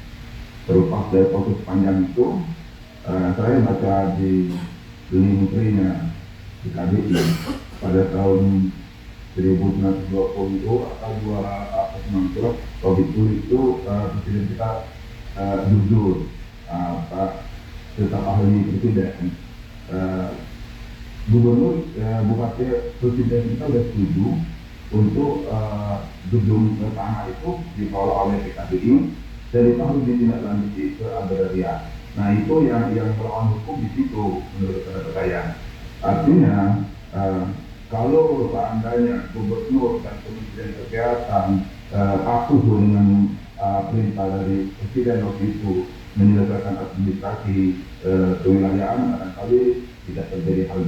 Speaker 5: Terlepas dari proses panjang itu, saya baca di linknya PKBI pada tahun 1920 atau 2019 itu presiden kita jujur, tetap ahli presiden. Gubernur, bupati, presiden kita sudah setuju untuk gedung tanah itu dikelola oleh PKBI dan itu harus ditindaklanjuti ke agraria. Nah itu yang melawan hukum di situ menurut saya. Artinya kalau seandainya gubernur dan Kementerian Kesehatan patuh dengan perintah dari presiden waktu itu menyelesaikan administrasi kewilayahan, barangkali tidak terjadi hal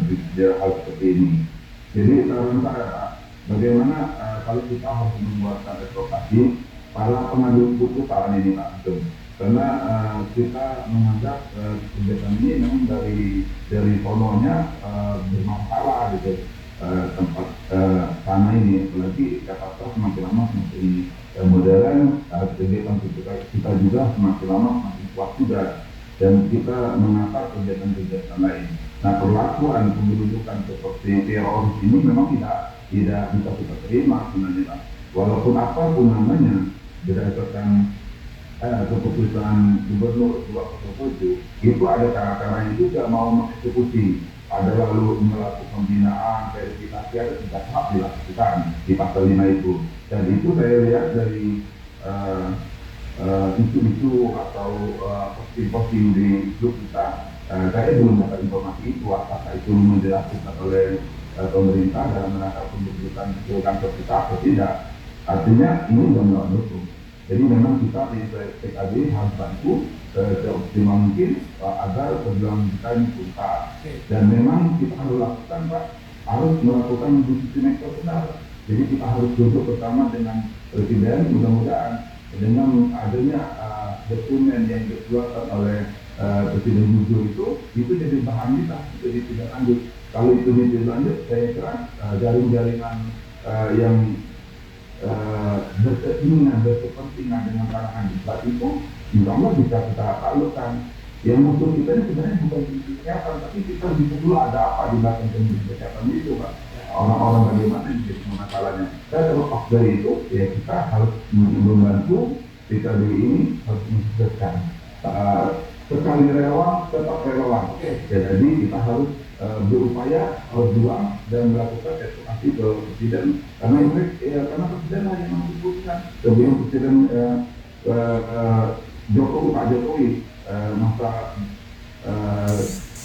Speaker 5: seperti ini. Jadi saran saya, bagaimana kalau kita harus membuatkan advokasi para pengambil keputusan ini Pak, karena kita menganggap kegiatan ini memang dari sononya bermasalah gitu, tempat tanah ini, apalagi Jakarta semakin lama semakin modern, kegiatan kita juga semakin lama semakin kuat juga, dan kita menata kegiatan-kegiatan lain. Nah, perlakuan pendudukan seperti teroris ini memang tidak bisa kita terima sebenarnya, Pak. Walaupun apapun namanya, berdasarkan keputusan Gubernur 207 itu ada cara-caranya juga mau mengeksekusi, ada lalu melakukan pembinaan, verifikasi, ada 3 tahap dilakukan di pasal 5 itu. Dan itu saya lihat dari isu-isu atau posting-posting di grup kita, saya belum dapat informasi itu apakah itu dilakukan oleh pemerintah dalam rangka pendudukan kantor kita atau tidak. Artinya ini sudah melawan hukum. Jadi memang kita di PKB harus bantu seoptimal mungkin agar perjuangan kita ini tuntas. Dan memang kita harus lakukan, Pak, harus melakukan diskusi nasional. Jadi kita harus duduk bersama dengan Presiden, mudah-mudahan dengan adanya dokumen yang dikeluarkan oleh Presiden Jokowi itu jadi bahan kita, jadi tidak lanjut. Kalau itu tidak lanjut, saya kira jaring-jaringan yang berkeinginan, berkepentingan dengan kalangan debat itu insya Allah bisa kita taklukkan. Yang musuh kita ini sebenarnya bukan Kementerian Kesehatan, tapi kita bisa dulu ada apa di belakang Kementerian Kesehatan itu, Pak. Orang-orang bagaimana menjadi masalahnya. Dan terlepas dari itu, ya kita harus membantu PKB ini harus mensukseskan. Sekali relawan, tetap relawan. Ya, jadi kita harus berupaya berjuang dan melakukan edukasi ke Presiden karena Presiden hanya mengusulkan sebelum Presiden Pak Jokowi masa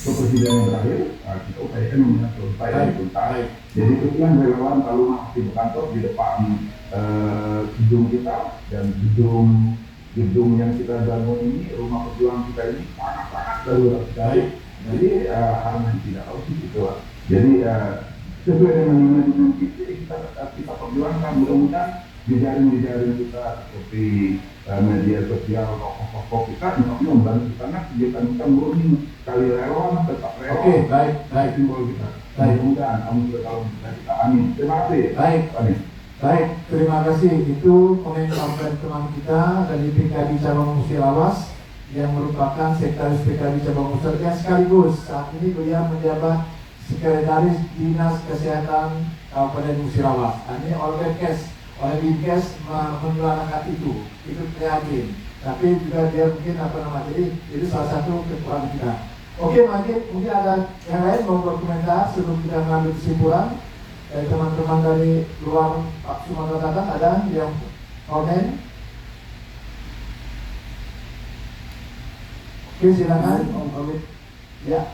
Speaker 5: kepresidenan berakhir, kita upayakan selesai tuntas. Jadi sekian relawan kalau masih berkantor di depan gedung kita dan gedung yang kita bangun ini, rumah perjuangan kita ini sangat-sangat darurat sekali. Jadi hal yang tidak tahu sih gitu. Jadi sesuai dengan kita perjuangkan, mudah-mudahan di jaring kita seperti media sosial, tokoh-tokoh kita membantu karena kegiatan kita murni kali relawan tetap relawan.
Speaker 1: Oke, baik
Speaker 5: simbol kita. Mudah-mudahan amin kita amin. Terima kasih.
Speaker 1: Baik, terima kasih. Itu komentar dari teman kita dari PKB Cabang Musirawas yang merupakan sekretaris PKB Cabang Musirawas sekaligus saat ini beliau menjabat sekretaris Dinas Kesehatan Kabupaten Musirawas. Ini oleh Binkes menyuarakan itu prihatin. Tapi juga dia mungkin jadi itu salah satu kekuatan kita. Oke, mungkin ada yang lain mau berkomentar sebelum kita mengambil kesimpulan. Dari teman-teman dari luar Pak Sumatera Selatan ada yang komen? Oke, silakan Om Amit. Ya.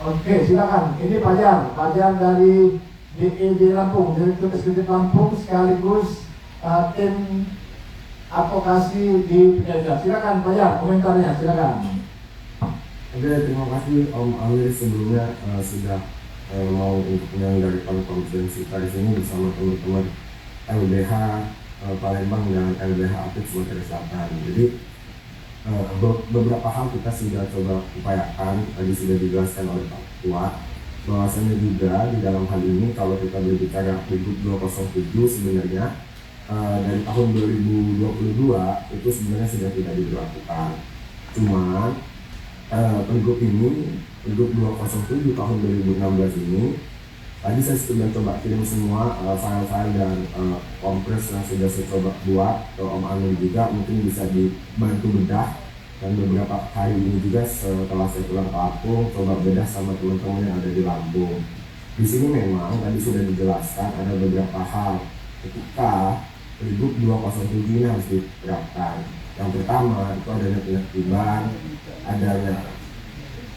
Speaker 1: Oke, silakan. Ini Fajar dari DEJ Lampung, Direktur Eksekutif Lampung sekaligus tim advokasi di Pejabat. Silakan Fajar, komentarnya silakan.
Speaker 6: Oke, terima kasih Om Amir sebelumnya sudah mau untuk menyelenggarakan konferensi kita di sini bersama teman-teman LBH Palembang dan LBH Apit Sumatera Selatan. Jadi beberapa hal kita sudah coba upayakan, tadi sudah dijelaskan oleh Pak Ketua, bahwasanya juga di dalam hal ini kalau kita berbicara Pergub 207 sebenarnya dari tahun 2022 itu sebenarnya sudah tidak diberlakukan. Cuman Pergub ini, Pergub 207 tahun 2016 ini, tadi saya sudah coba kirim semua file-file dan kompres yang sudah saya coba buat ke Om Amir juga, mungkin bisa dibantu bedah. Dan beberapa hari ini juga setelah saya pulang ke Lampung, coba bedah sama teman-teman yang ada di Lampung. Di sini memang tadi sudah dijelaskan ada beberapa hal ketika Pergub 207 ini harus diterapkan. Yang pertama itu adanya penertiban, adanya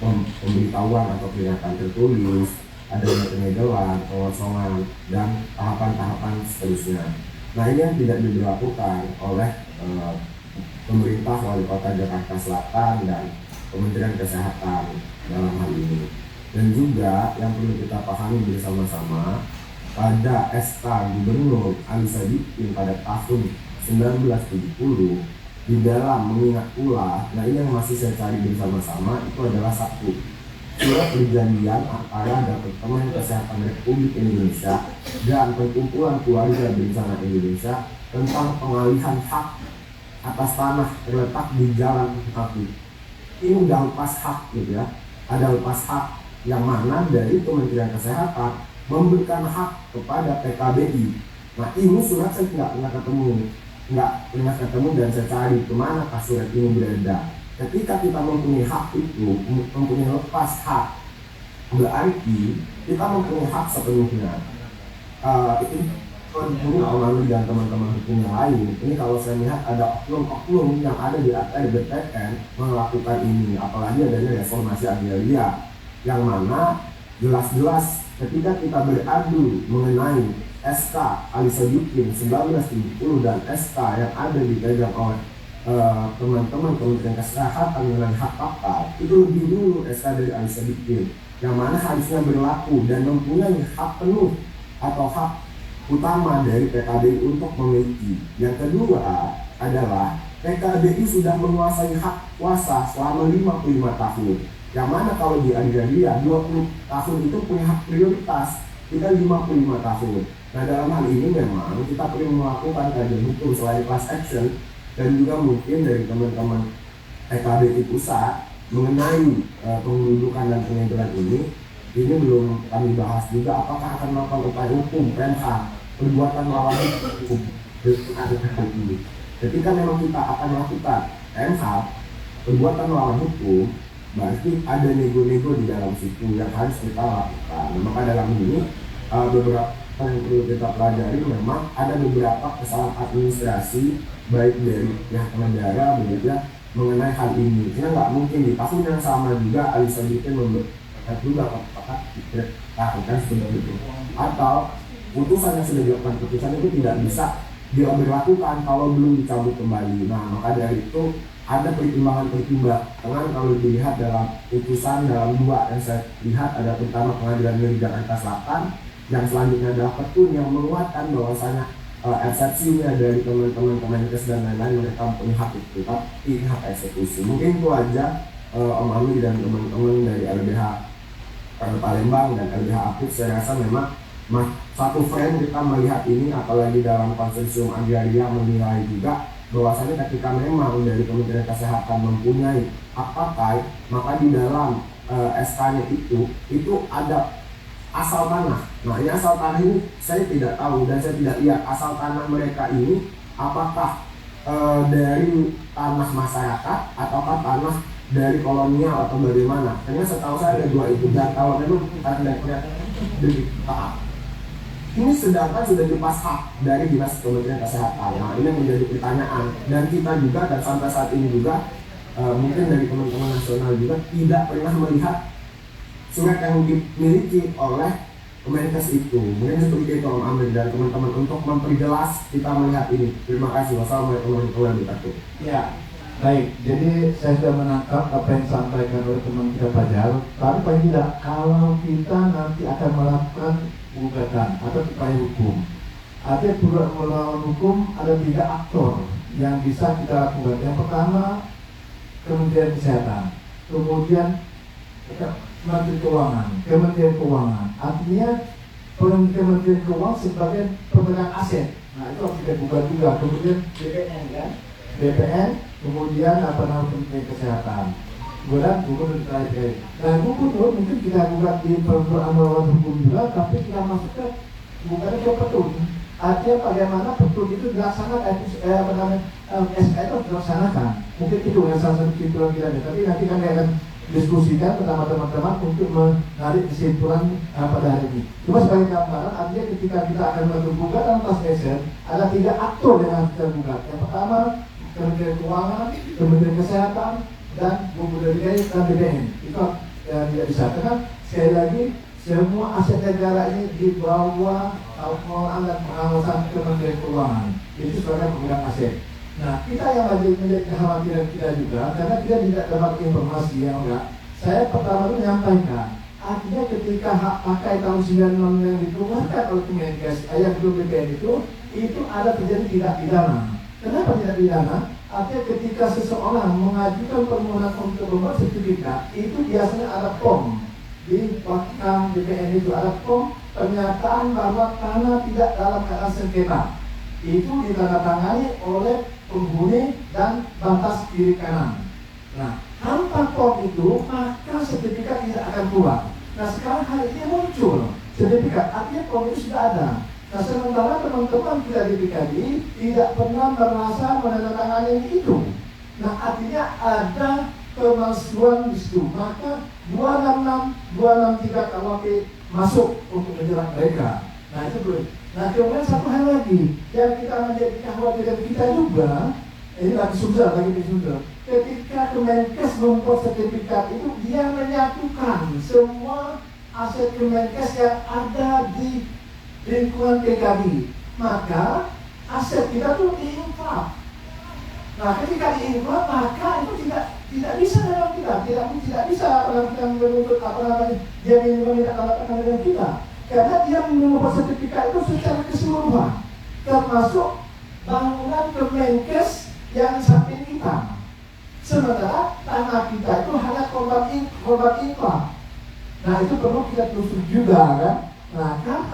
Speaker 6: pemberitahuan atau peringatan tertulis, adanya penyegelan, pengosongan, dan tahapan-tahapan seterusnya. Nah, ini yang tidak diberlakukan oleh pemerintah Wali Kota Jakarta Selatan dan Kementerian Kesehatan dalam hal ini. Dan juga yang perlu kita pahami bersama-sama, pada SK Gubernur Ali Sadikin pada tahun 1970 di dalam mengingat pula, nah ini yang masih saya cari bersama-sama, itu adalah satu surat perjanjian antara Departemen Kesehatan Republik Indonesia dan Perkumpulan Keluarga Berencana Indonesia tentang pengalihan hak atas tanah terletak di Jalan Kaki. Ini udah lepas hak gitu ya. ada lepas hak yang mana dari Kementerian Kesehatan memberikan hak kepada PKBI. Nah ini surat saya nggak pernah ketemu dan saya cari kemana surat ini berada. Ketika kita mempunyai hak itu, mempunyai lepas hak, berarti kita mempunyai hak sepenuhnya. Ini Om dan teman-teman hukum yang lain, ini kalau saya lihat ada oknum-oknum yang ada di atas BPN melakukan ini, apalagi adanya reformasi agraria, yang mana jelas-jelas ketika kita beradu mengenai SK Ali Sodikin 1970 dan SK yang ada dipegang oleh teman-teman Kementerian Kesehatan mengenai hak pakar, itu lebih dulu SK dari Ali Sodikin, yang mana harusnya berlaku dan mempunyai hak penuh atau hak utama dari PKBI untuk memiliki. Yang kedua adalah PKBI sudah menguasai hak kuasa selama 55 tahun. Yang mana kalau di agraria 20 tahun itu punya hak prioritas, kita 55 tahun. Nah dalam hal ini memang kita perlu melakukan kajian hukum selain class action dan juga mungkin dari teman-teman PKBI pusat mengenai pendudukan dan penyegelan ini belum kami bahas juga apakah akan melakukan upaya hukum PMH perbuatan melawan hukum ini. Ketika memang kita akan melakukan PMH perbuatan melawan hukum, berarti ada nego-nego di dalam situ yang harus kita lakukan. Nah, maka dalam ini beberapa yang perlu kita pelajari, memang ada beberapa kesalahan administrasi baik dari pihak negara begitu ya mengenai hal ini. Kita nggak mungkin di tahun yang sama juga Ali Sodikin memberikan juga apakah kita lakukan seperti itu, atau putusan yang sudah dilakukan putusan itu tidak bisa diberlakukan kalau belum dicabut kembali. Nah maka dari itu ada pertimbangan kalau dilihat dalam putusan dalam dua yang saya lihat, ada pertama Pengadilan Negeri Jakarta Selatan, yang selanjutnya adalah Petun yang menguatkan bahwasanya eksepsinya dari teman-teman Kemenkes dan lain-lain, mereka punya hak itu, tapi hak eksekusi. Mungkin itu aja Om Ami dan teman-teman dari LBH Palembang dan LBH Apik. Saya rasa memang satu frame kita melihat ini, apalagi dalam konsorsium agraria menilai juga bahwasanya ketika memang dari Kementerian Kesehatan mempunyai hak pakai, maka di dalam SK-nya itu ada asal tanah. Nah ini asal tanah ini saya tidak tahu dan saya tidak lihat asal tanah mereka ini apakah dari tanah masyarakat ataukah tanah dari kolonial atau bagaimana. Karena setahu saya ada dua itu, dan kalau memang kita tidak lihat ini sedangkan sudah dilepas hak dari Dinas Kementerian Kesehatan. Nah ini menjadi pertanyaan, dan kita juga dan sampai saat ini juga mungkin dari teman-teman nasional juga tidak pernah melihat surat yang dimiliki oleh Kemenkes itu. Mungkin seperti itu Om Amir dan teman-teman untuk memperjelas kita melihat ini. Terima kasih. Wassalamualaikum warahmatullahi wabarakatuh.
Speaker 1: Ya, baik. Jadi saya sudah menangkap apa yang disampaikan oleh teman kita Fajar. Tapi paling tidak, kalau kita nanti akan melakukan gugatan atau upaya hukum, ada melawan hukum, ada 3 aktor yang bisa kita lakukan. Yang pertama Kementerian Kesehatan, kemudian Menteri Keuangan, Kementerian Keuangan. Artinya Kementerian Keuangan sebagai pemegang aset. Nah itu harus kita gugat juga. Kemudian BPN kan, BPN, kemudian Kementerian Kesehatan. Gubernur terakhir. Dan gubernur mungkin kita gugat di peraturan hukum juga, tapi kita masukkan gugatan ke Petun. Artinya bagaimana Petun itu dilaksanakan, SK itu dilaksanakan. Mungkin itu yang salah satu kesimpulan kita. Tapi nanti kami akan diskusikan bersama teman-teman untuk menarik kesimpulan pada hari ini. Cuma sebagai gambaran, artinya ketika kita akan melakukan gugatan class action, ada 3 aktor yang harus kita gugat. Yang pertama Kementerian Keuangan, Kementerian Kesehatan, dan Gubernur DKI dan BPN. Itu tidak bisa. Karena sekali lagi semua aset negara ini di bawah pengelolaan dan pengawasan Kementerian Keuangan. Itu sebagai pemegang aset. Nah, kita yang menjadi kekhawatiran kita juga, karena kita tidak dapat informasi yang enggak. Saya pertama itu menyampaikan, artinya ketika hak pakai tahun 96 yang dikeluarkan oleh Kemenkes, yang kedua BPN itu ada terjadi tidak pidana. Kenapa tidak pidana? Artinya ketika seseorang mengajukan permohonan untuk membuat sertifikat, itu biasanya ada form di belakang BPN itu ada form pernyataan bahwa tanah tidak dalam keadaan sengketa. Itu ditandatangani oleh penghuni dan batas kiri kanan. Nah, tanpa form itu maka sertifikat tidak akan keluar. Nah sekarang hari ini muncul sertifikat, artinya komitmen sudah ada. Nah sementara teman-teman kita di PKBI tidak pernah merasa menandatangani itu. Nah artinya ada pemalsuan di situ. Maka 266, 263 KUHP masuk untuk menjerat mereka. Nah itu belum. Nah kemudian satu hal lagi yang kita menjadi kekhawatiran kita juga, ini lagi sumber, ketika Kemenkes membuat sertifikat itu dia menyatukan semua aset Kemenkes yang ada di lingkungan PKBI, maka aset kita tuh diinfak. Nah ketika diinfak maka itu tidak bisa dalam kita, tidak bisa kita menuntut dia meminta tanda tangan dengan kita, karena dia membuat sertifikat itu secara keseluruhan, termasuk bangunan Kemenkes yang samping kita. Sementara tanah kita itu hanya korban infak. Nah itu perlu kita telusur juga kan. Nah kan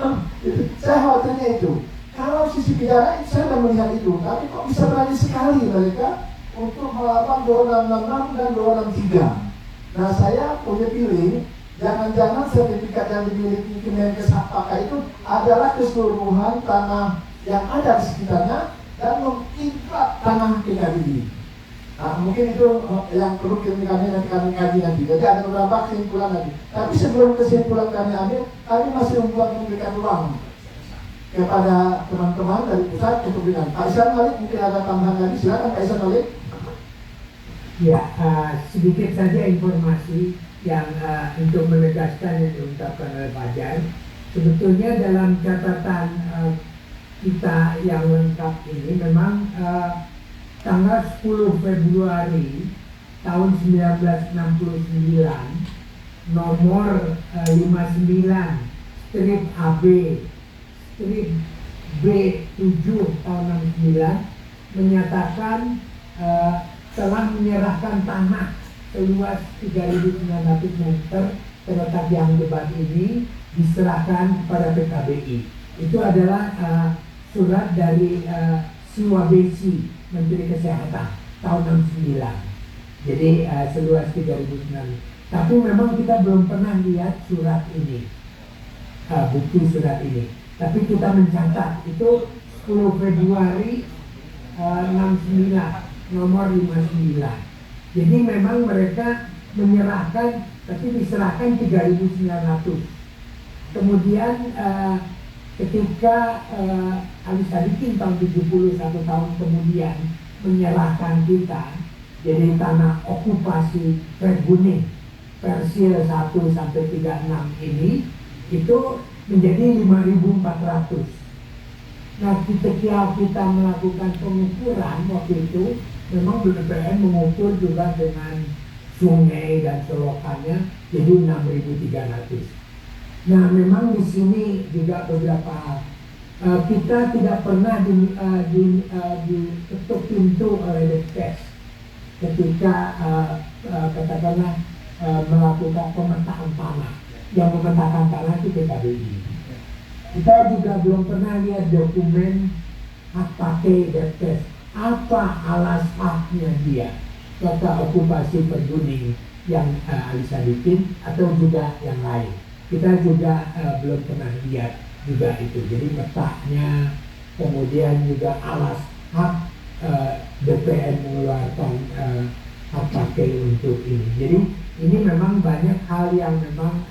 Speaker 1: saya khawatirnya itu. Kalau sisi pidana saya sudah melihat itu, tapi kok bisa berani sekali mereka untuk melawan 2666 dan 263. Nah saya punya pilih, jangan-jangan sertifikat yang dimiliki Kemenkes apakah itu adalah keseluruhan tanah yang ada di sekitarnya dan menginfak tanah PKBI. Nah, mungkin itu yang perlu kami kaji nanti. Jadi ada beberapa kesimpulan nanti. Tapi sebelum kesimpulan kami ambil, kami masih memberikan ruang kepada teman-teman dari pusat untuk berikan. Pak Ihsan Malik mungkin ada tambahan lagi. Silakan Pak Ihsan Malik.
Speaker 2: Ya, sedikit saja informasi yang untuk menegaskan yang diungkapkan oleh Pak Jan. Sebetulnya dalam catatan kita yang lengkap ini memang tanggal 10 Februari tahun 1969 nomor 59 strip AB strip B7 tahun 69 menyatakan telah menyerahkan tanah seluas 3.900 meter terletak di Debat ini diserahkan kepada PKBI. Itu adalah surat dari Siwabesi Menteri Kesehatan tahun 69. Jadi seluas 3.900. Tapi memang kita belum pernah lihat surat ini, bukti surat ini. Tapi kita mencatat itu 10 Februari 69 nomor 59. Jadi memang mereka menyerahkan, tapi diserahkan 3.900. Kemudian ketika Ali Sadikin tahun 71 tahun kemudian menyerahkan kita, jadi tanah okupasi Perguning Persil 1 sampai 36 ini itu menjadi 5.400. Nah ketika kita melakukan pengukuran waktu itu memang BPN mengukur juga dengan sungai dan selokannya jadi 6.300. Nah, memang di sini juga beberapa kita tidak pernah diketuk pintu oleh Depkes ketika katakanlah melakukan pemetaan tanah. Yang memetakan tanah itu PKBI. Kita juga belum pernah lihat dokumen hak pakai Depkes. Apa alas haknya dia? Kata okupasi Perguning yang Ali Sadikin atau juga yang lain. Kita juga belum pernah lihat juga itu. Jadi petanya, kemudian juga alas hak BPN mengeluarkan hak pakai untuk ini. Jadi ini memang banyak hal yang memang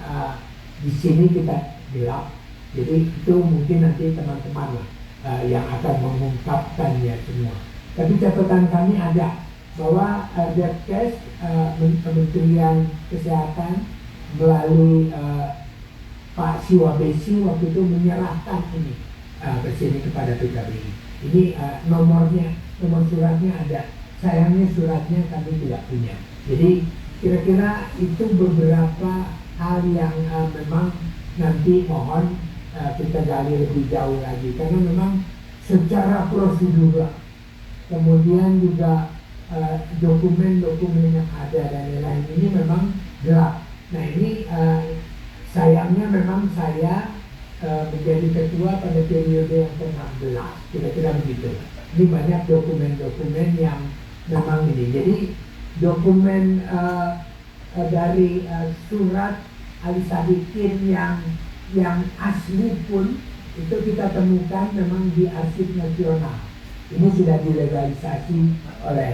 Speaker 2: di sini kita gelap. Jadi itu mungkin nanti teman-teman yang akan mengungkapkannya semua. Tapi catatan kami ada bahwa Depkes Kementerian Kesehatan melalui Pak Siwabesi waktu itu menyerahkan ini ke sini kepada PKBI. Ini nomor suratnya ada. Sayangnya suratnya kami tidak punya. Jadi kira-kira itu beberapa hal yang memang nanti mohon kita gali lebih jauh lagi, karena memang secara prosedural, kemudian juga dokumen-dokumen yang ada dan lain-lain ini memang gelap. Nah ini sayangnya memang saya menjadi ketua pada periode yang ke-16, kira-kira begitu. Ini banyak dokumen-dokumen yang memang ini. Jadi dokumen dari surat Ali Sadikin yang asli pun itu kita temukan memang di Arsip Nasional. Ini sudah dilegalisasi oleh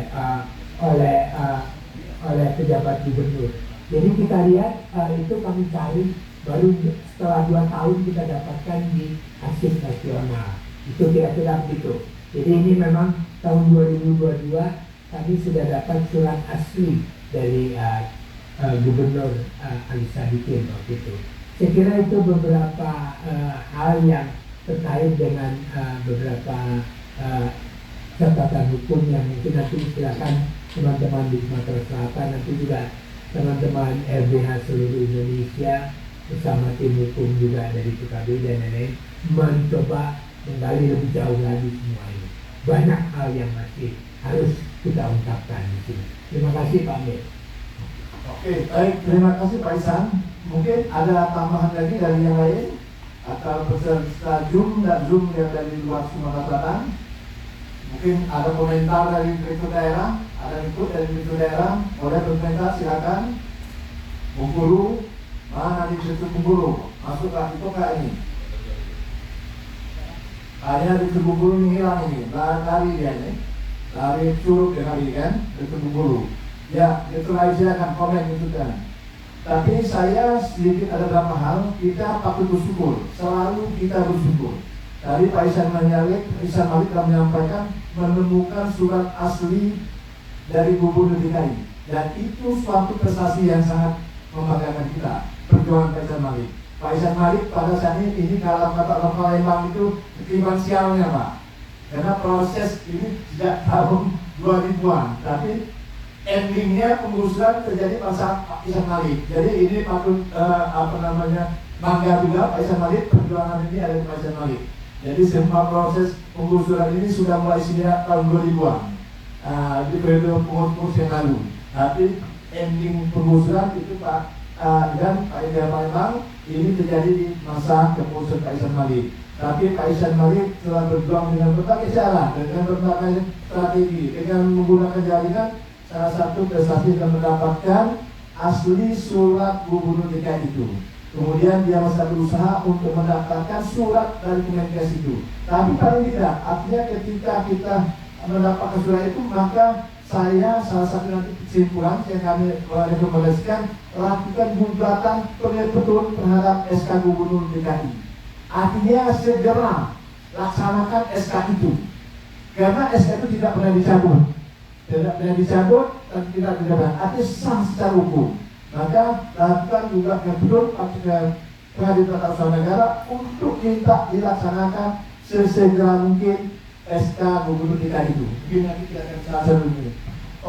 Speaker 2: pejabat gubernur. Jadi kita lihat itu kami cari baru setelah 2 tahun kita dapatkan di Arsip Nasional. Itu kira-kira begitu. Jadi ini memang tahun 2022 kami sudah dapat surat asli dari Gubernur Ali Sadikin waktu itu. Saya kira itu beberapa hal yang terkait dengan beberapa catatan hukum yang mungkin nanti silakan teman-teman di Sumatera Selatan, nanti juga teman-teman LBH seluruh Indonesia bersama tim hukum juga dari PKB dan lain-lain mencoba menggali lebih jauh lagi semua ini. Banyak hal yang masih harus kita ungkapkan di sini. Terima kasih Pak Amir.
Speaker 1: Oke, baik, terima kasih Pak Isan. Mungkin ada tambahan lagi dari yang lain atau peserta Zoom yang dari luar Sumatera Selatan. Mungkin ada komentar dari Direktur Daerah, ada ikut dari Direktur Daerah, boleh berkomentar silakan. Bengkulu, mana di situ Bengkulu? Masuk ke itu kak ini. Hanya di Bengkulu ini hilang ini, lari dia ini, lari curug dia kali kan, di Bengkulu. Ya, itu lagi silakan komen itu kan. Tapi saya sedikit ada beberapa hal kita patut bersyukur, selalu kita bersyukur. Tadi Pak Isan Malik telah menyampaikan menemukan surat asli dari Gubernur DKI, dan itu suatu prestasi yang sangat membanggakan kita. Perjuangan Pak Isan Malik. Pak Isan Malik pada saat ini dalam kata orang Palembang itu ketimbang sialnya Pak, karena proses ini sejak tahun 2000-an, tapi endingnya penggusuran terjadi pada Pak Isan Malik. Jadi ini patut bangga juga Pak Isan Malik, perjuangan ini ada Pak Isan Malik. Jadi semua proses penggusuran ini sudah mulai sejak tahun 2000-an di periode pengurus yang lalu. Tapi ending penggusuran itu Pak dan Pak Ida Palembang ini terjadi di masa kepengurusan Pak Isan Malik. Tapi Pak Isan Malik telah berjuang dengan berbagai cara, dengan berbagai strategi, dengan menggunakan jaringan. Salah satu prestasi yang mendapatkan asli surat Gubernur DKI itu. Kemudian dia masih berusaha untuk mendapatkan surat dari Kemenkes itu. Tapi paling tidak, artinya ketika kita mendapatkan surat itu, maka saya salah satu nanti kesimpulan yang kami rekomendasikan lakukan gugatan petun terhadap SK Gubernur DKI. Artinya segera laksanakan SK itu, karena SK itu tidak pernah dicabut. Tidak dicabut dan tidak dicabut, artinya sah secara hukum. Maka lakukan juga betul Pengadilan Tata Usaha Negara untuk minta dilaksanakan sesegera mungkin SK Gubernur DKI itu. Mungkin nanti kita akan selesai dulu.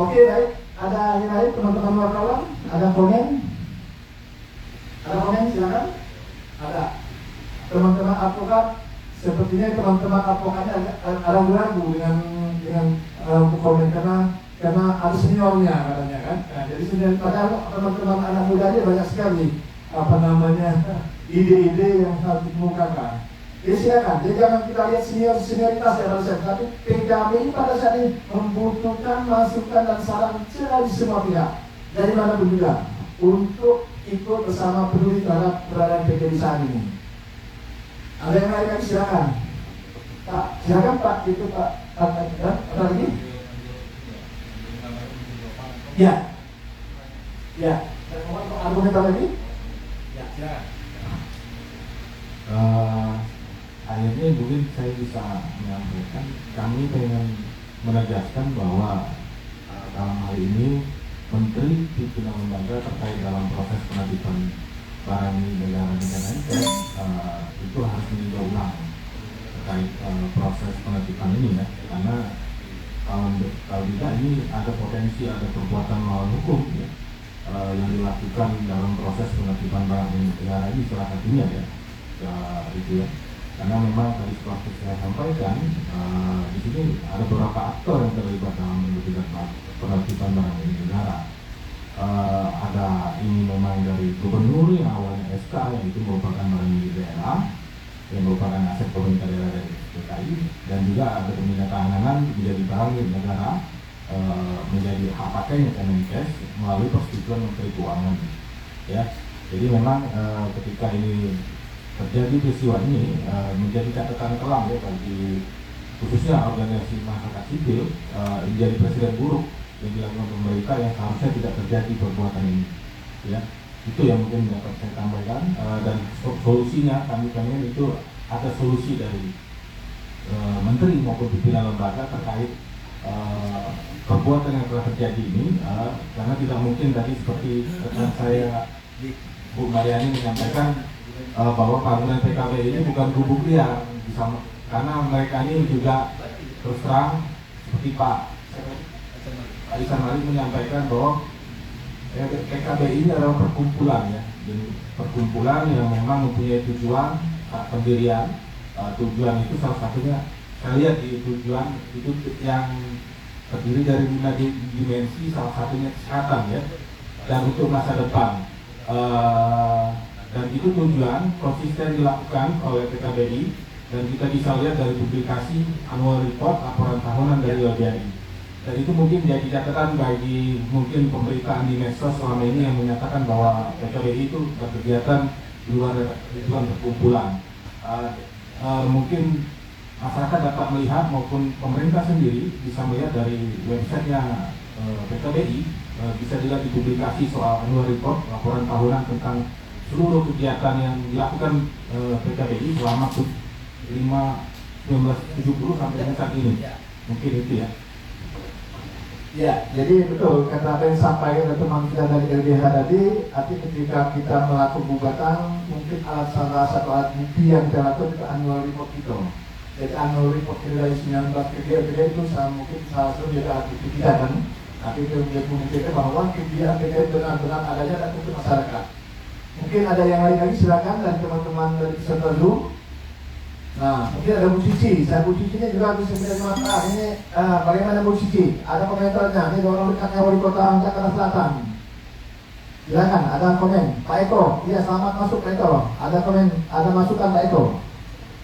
Speaker 1: Oke, baik. Ada yang lain teman-teman wartawan? Ada komen? Ada komen silakan. Ada. Teman-teman advokat, sepertinya teman-teman advokatnya agak ragu-ragu dengan komen karena ada seniornya katanya kan. Nah, jadi senior, padahal teman-teman anak muda ini banyak sekali ide-ide yang harus dikemukakan. Jadi silakan, jadi jangan kita lihat senioritas ya pada saat, tapi PKB ini pada saat ini membutuhkan masukan dan saran dari semua pihak, dari mana pun juga, untuk ikut bersama peduli terhadap keberadaan PKB saat ini. Ada yang lain lagi silakan. Pak, silakan Pak, itu Pak. Ada lagi? Ya. Ya. Ada komentar lagi? Ya, silakan.
Speaker 3: Akhirnya mungkin saya bisa menyampaikan, kami pengen menegaskan bahwa dalam hal ini Menteri Pimpinan Lembaga terkait dalam proses penerbitan barang negara itu harus meninjau ulang terkait proses penerbitan ini ya, karena kalau tidak ini ada potensi ada perbuatan melawan hukum ya, yang dilakukan dalam proses penerbitan barang negara ini salah satunya ya, itu ya. Karena memang tadi seperti saya sampaikan di sini ada beberapa aktor yang terlibat dalam penerbitan barang negara. Ada ini memang dari gubernur yang awalnya SK yang itu merupakan barang milik daerah yang merupakan aset pemerintah daerah dari DKI, dan juga ada pemindah tahanan menjadi barang milik negara menjadi hak pakainya Kemenkes melalui persetujuan Menteri Keuangan. Ya, jadi memang ketika ini terjadi peristiwa ini menjadi catatan kelam ya bagi khususnya organisasi masyarakat sipil, menjadi presiden buruk yang dilakukan pemerintah yang seharusnya tidak terjadi perbuatan ini. Ya, itu yang mungkin dapat saya tambahkan, dan solusinya kami pengen itu ada solusi dari menteri maupun pimpinan lembaga terkait perbuatan yang telah terjadi ini, karena tidak mungkin tadi seperti rekan saya Bu Mariani menyampaikan bahwa bangunan PKB ini bukan gubuk liar, karena mereka ini juga terus terang seperti Pak Isan Malik menyampaikan bahwa PKB ini adalah perkumpulan ya, jadi perkumpulan yang memang mempunyai tujuan pendirian. Tujuan itu salah satunya saya lihat di tujuan itu yang terdiri dari 5 dimensi, salah satunya kesehatan ya, dan untuk masa depan. Dan itu tujuan konsisten dilakukan oleh PKBI, dan kita bisa lihat dari publikasi annual report laporan tahunan dari LBHI. Dan itu mungkin jadi catatan bagi mungkin pemberitaan di medsos selama ini yang menyatakan bahwa PKBI itu berkegiatan di luar perkumpulan. Mungkin masyarakat dapat melihat maupun pemerintah sendiri bisa melihat dari websitenya PKBI, bisa dilihat di publikasi soal annual report laporan tahunan tentang seluruh kegiatan yang dilakukan PKBI selama 1970 sampai saat ini. Mungkin itu ya.
Speaker 1: Ya, jadi betul kata apa yang disampaikan oleh teman kita dari LBH tadi. Arti ketika kita melakukan gugatan, mungkin salah satu alat bukti yang kita lakukan itu annual report itu. Jadi annual report dari 19 kegiatan itu mungkin salah satu juga alat bukti kita kan. Tapi itu membuktikan bahwa kegiatan benar-benar adanya dan untuk masyarakat. Mungkin ada yang lain lagi, silakan dari teman-teman dari peserta Zoom. Nah, mungkin ada Bu Cici. Saya Bu Cicinya juga bisa menjadi masalah. Ini bagaimana Bu Cici? Ada komentarnya. Ini orang dekatnya wali kota Jakarta Selatan. Silakan, ada komen. Pak Eko, iya selamat masuk Pak Eko. Ada komen, ada masukan Pak Eko.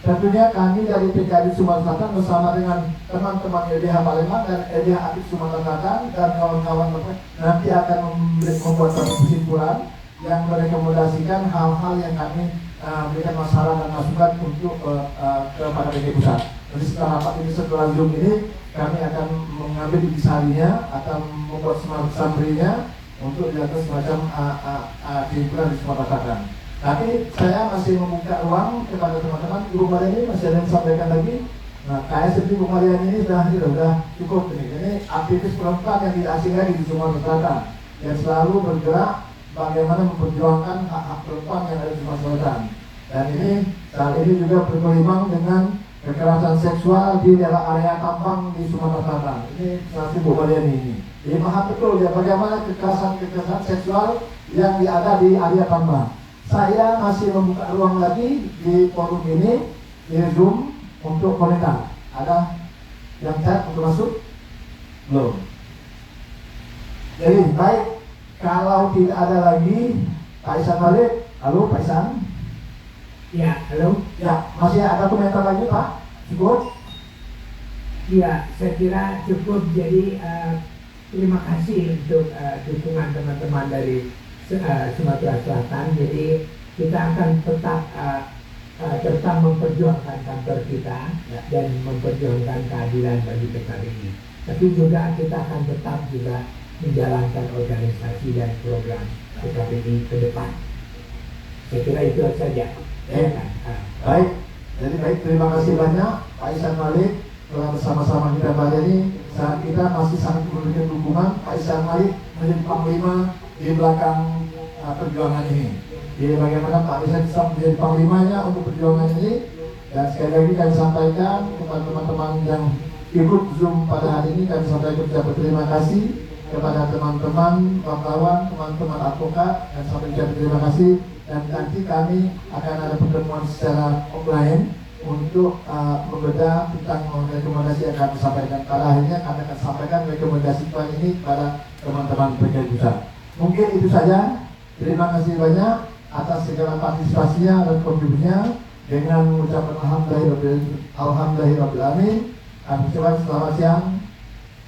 Speaker 1: Tentunya kami dari PKB Sumatera Selatan bersama dengan teman-teman LBH Palembang dan LBH Aktif Sumatera Selatan dan kawan-kawan nanti akan membuat satu kesimpulan yang merekomendasikan hal-hal yang kami berikan masalah dan masukan untuk kepada PKB Pusat. Jadi setelah rapat ini, setelah Zoom ini, kami akan mengambil intisarinya atau membuat semacam summary-nya untuk dilakukan semacam kesimpulan di Sumatera Selatan. Tapi saya masih membuka ruang kepada teman-teman. Bu Marian ini masih ada yang disampaikan lagi. Nah, kayak seperti Bu Marian ini sudah cukup ini. Ini aktivis perempuan yang tidak asing lagi di Sumatera Selatan, yang selalu bergerak bagaimana memperjuangkan hak-hak perempuan yang ada di Sumatera Selatan. Dan ini saat ini juga berkelimang dengan kekerasan seksual di daerah area tambang di Sumatera Selatan. Ini saksi Bu Marian ini. Jadi paham betul ya bagaimana kekerasan seksual yang ada di area tambang. Saya masih membuka ruang lagi di forum ini, di Zoom untuk komentar. Ada yang chat untuk masuk? Belum. Jadi baik, kalau tidak ada lagi, Pak Isan Malik. Halo Pak Isan.
Speaker 2: Ya, halo.
Speaker 1: Ya, masih ada komentar lagi Pak? Cukup?
Speaker 2: Ya, saya kira cukup. Jadi terima kasih untuk dukungan teman-teman dari Sumatera Selatan. Jadi kita akan tetap memperjuangkan kantor kita dan memperjuangkan keadilan bagi PKBI. Tapi juga kita akan tetap juga menjalankan organisasi dan program PKBI ke depan. Saya kira itu saja.
Speaker 1: Baik, jadi baik, terima kasih banyak Pak Isan Malik telah bersama-sama kita pada ini. Saat kita masih sangat memberikan dukungan, Pak Isan Malik menjadi panglima di belakang perjuangan ini. Jadi bagaimana Pak Isan bisa menjadi panglimanya untuk perjuangan ini. Dan sekali lagi kami sampaikan kepada teman-teman yang ikut Zoom pada hari ini, kami sampaikan ucapan terima kasih kepada teman-teman wartawan, teman-teman advokat, dan sampaikan terima kasih. Dan nanti kami akan ada pertemuan secara offline untuk membedah tentang rekomendasi yang kami sampaikan. Pada akhirnya kami akan sampaikan rekomendasi plan ini pada teman-teman PKB Pusat. Mungkin itu saja. Terima kasih banyak atas segala partisipasinya dan kontribusinya. Dengan mengucapkan alhamdulillahirabbil alamin. Kami ucapkan selamat siang.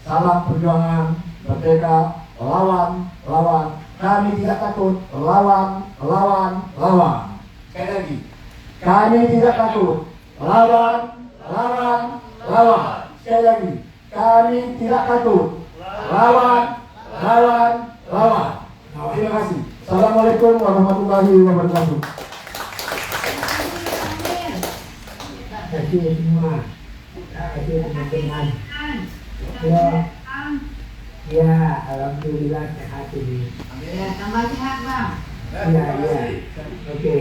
Speaker 1: Salam perjuangan merdeka, lawan. Kami tidak takut, lawan. Sekali lagi, kami tidak takut, lawan. Sekali lagi, kami tidak takut, lawan. Terima kasih. Assalamualaikum warahmatullahi wabarakatuh.
Speaker 2: Terima kasih semua. Terima kasih teman-teman. Ya, alhamdulillah sehat ini.
Speaker 7: Ya, tambah sehat bang.
Speaker 2: Iya. Oke.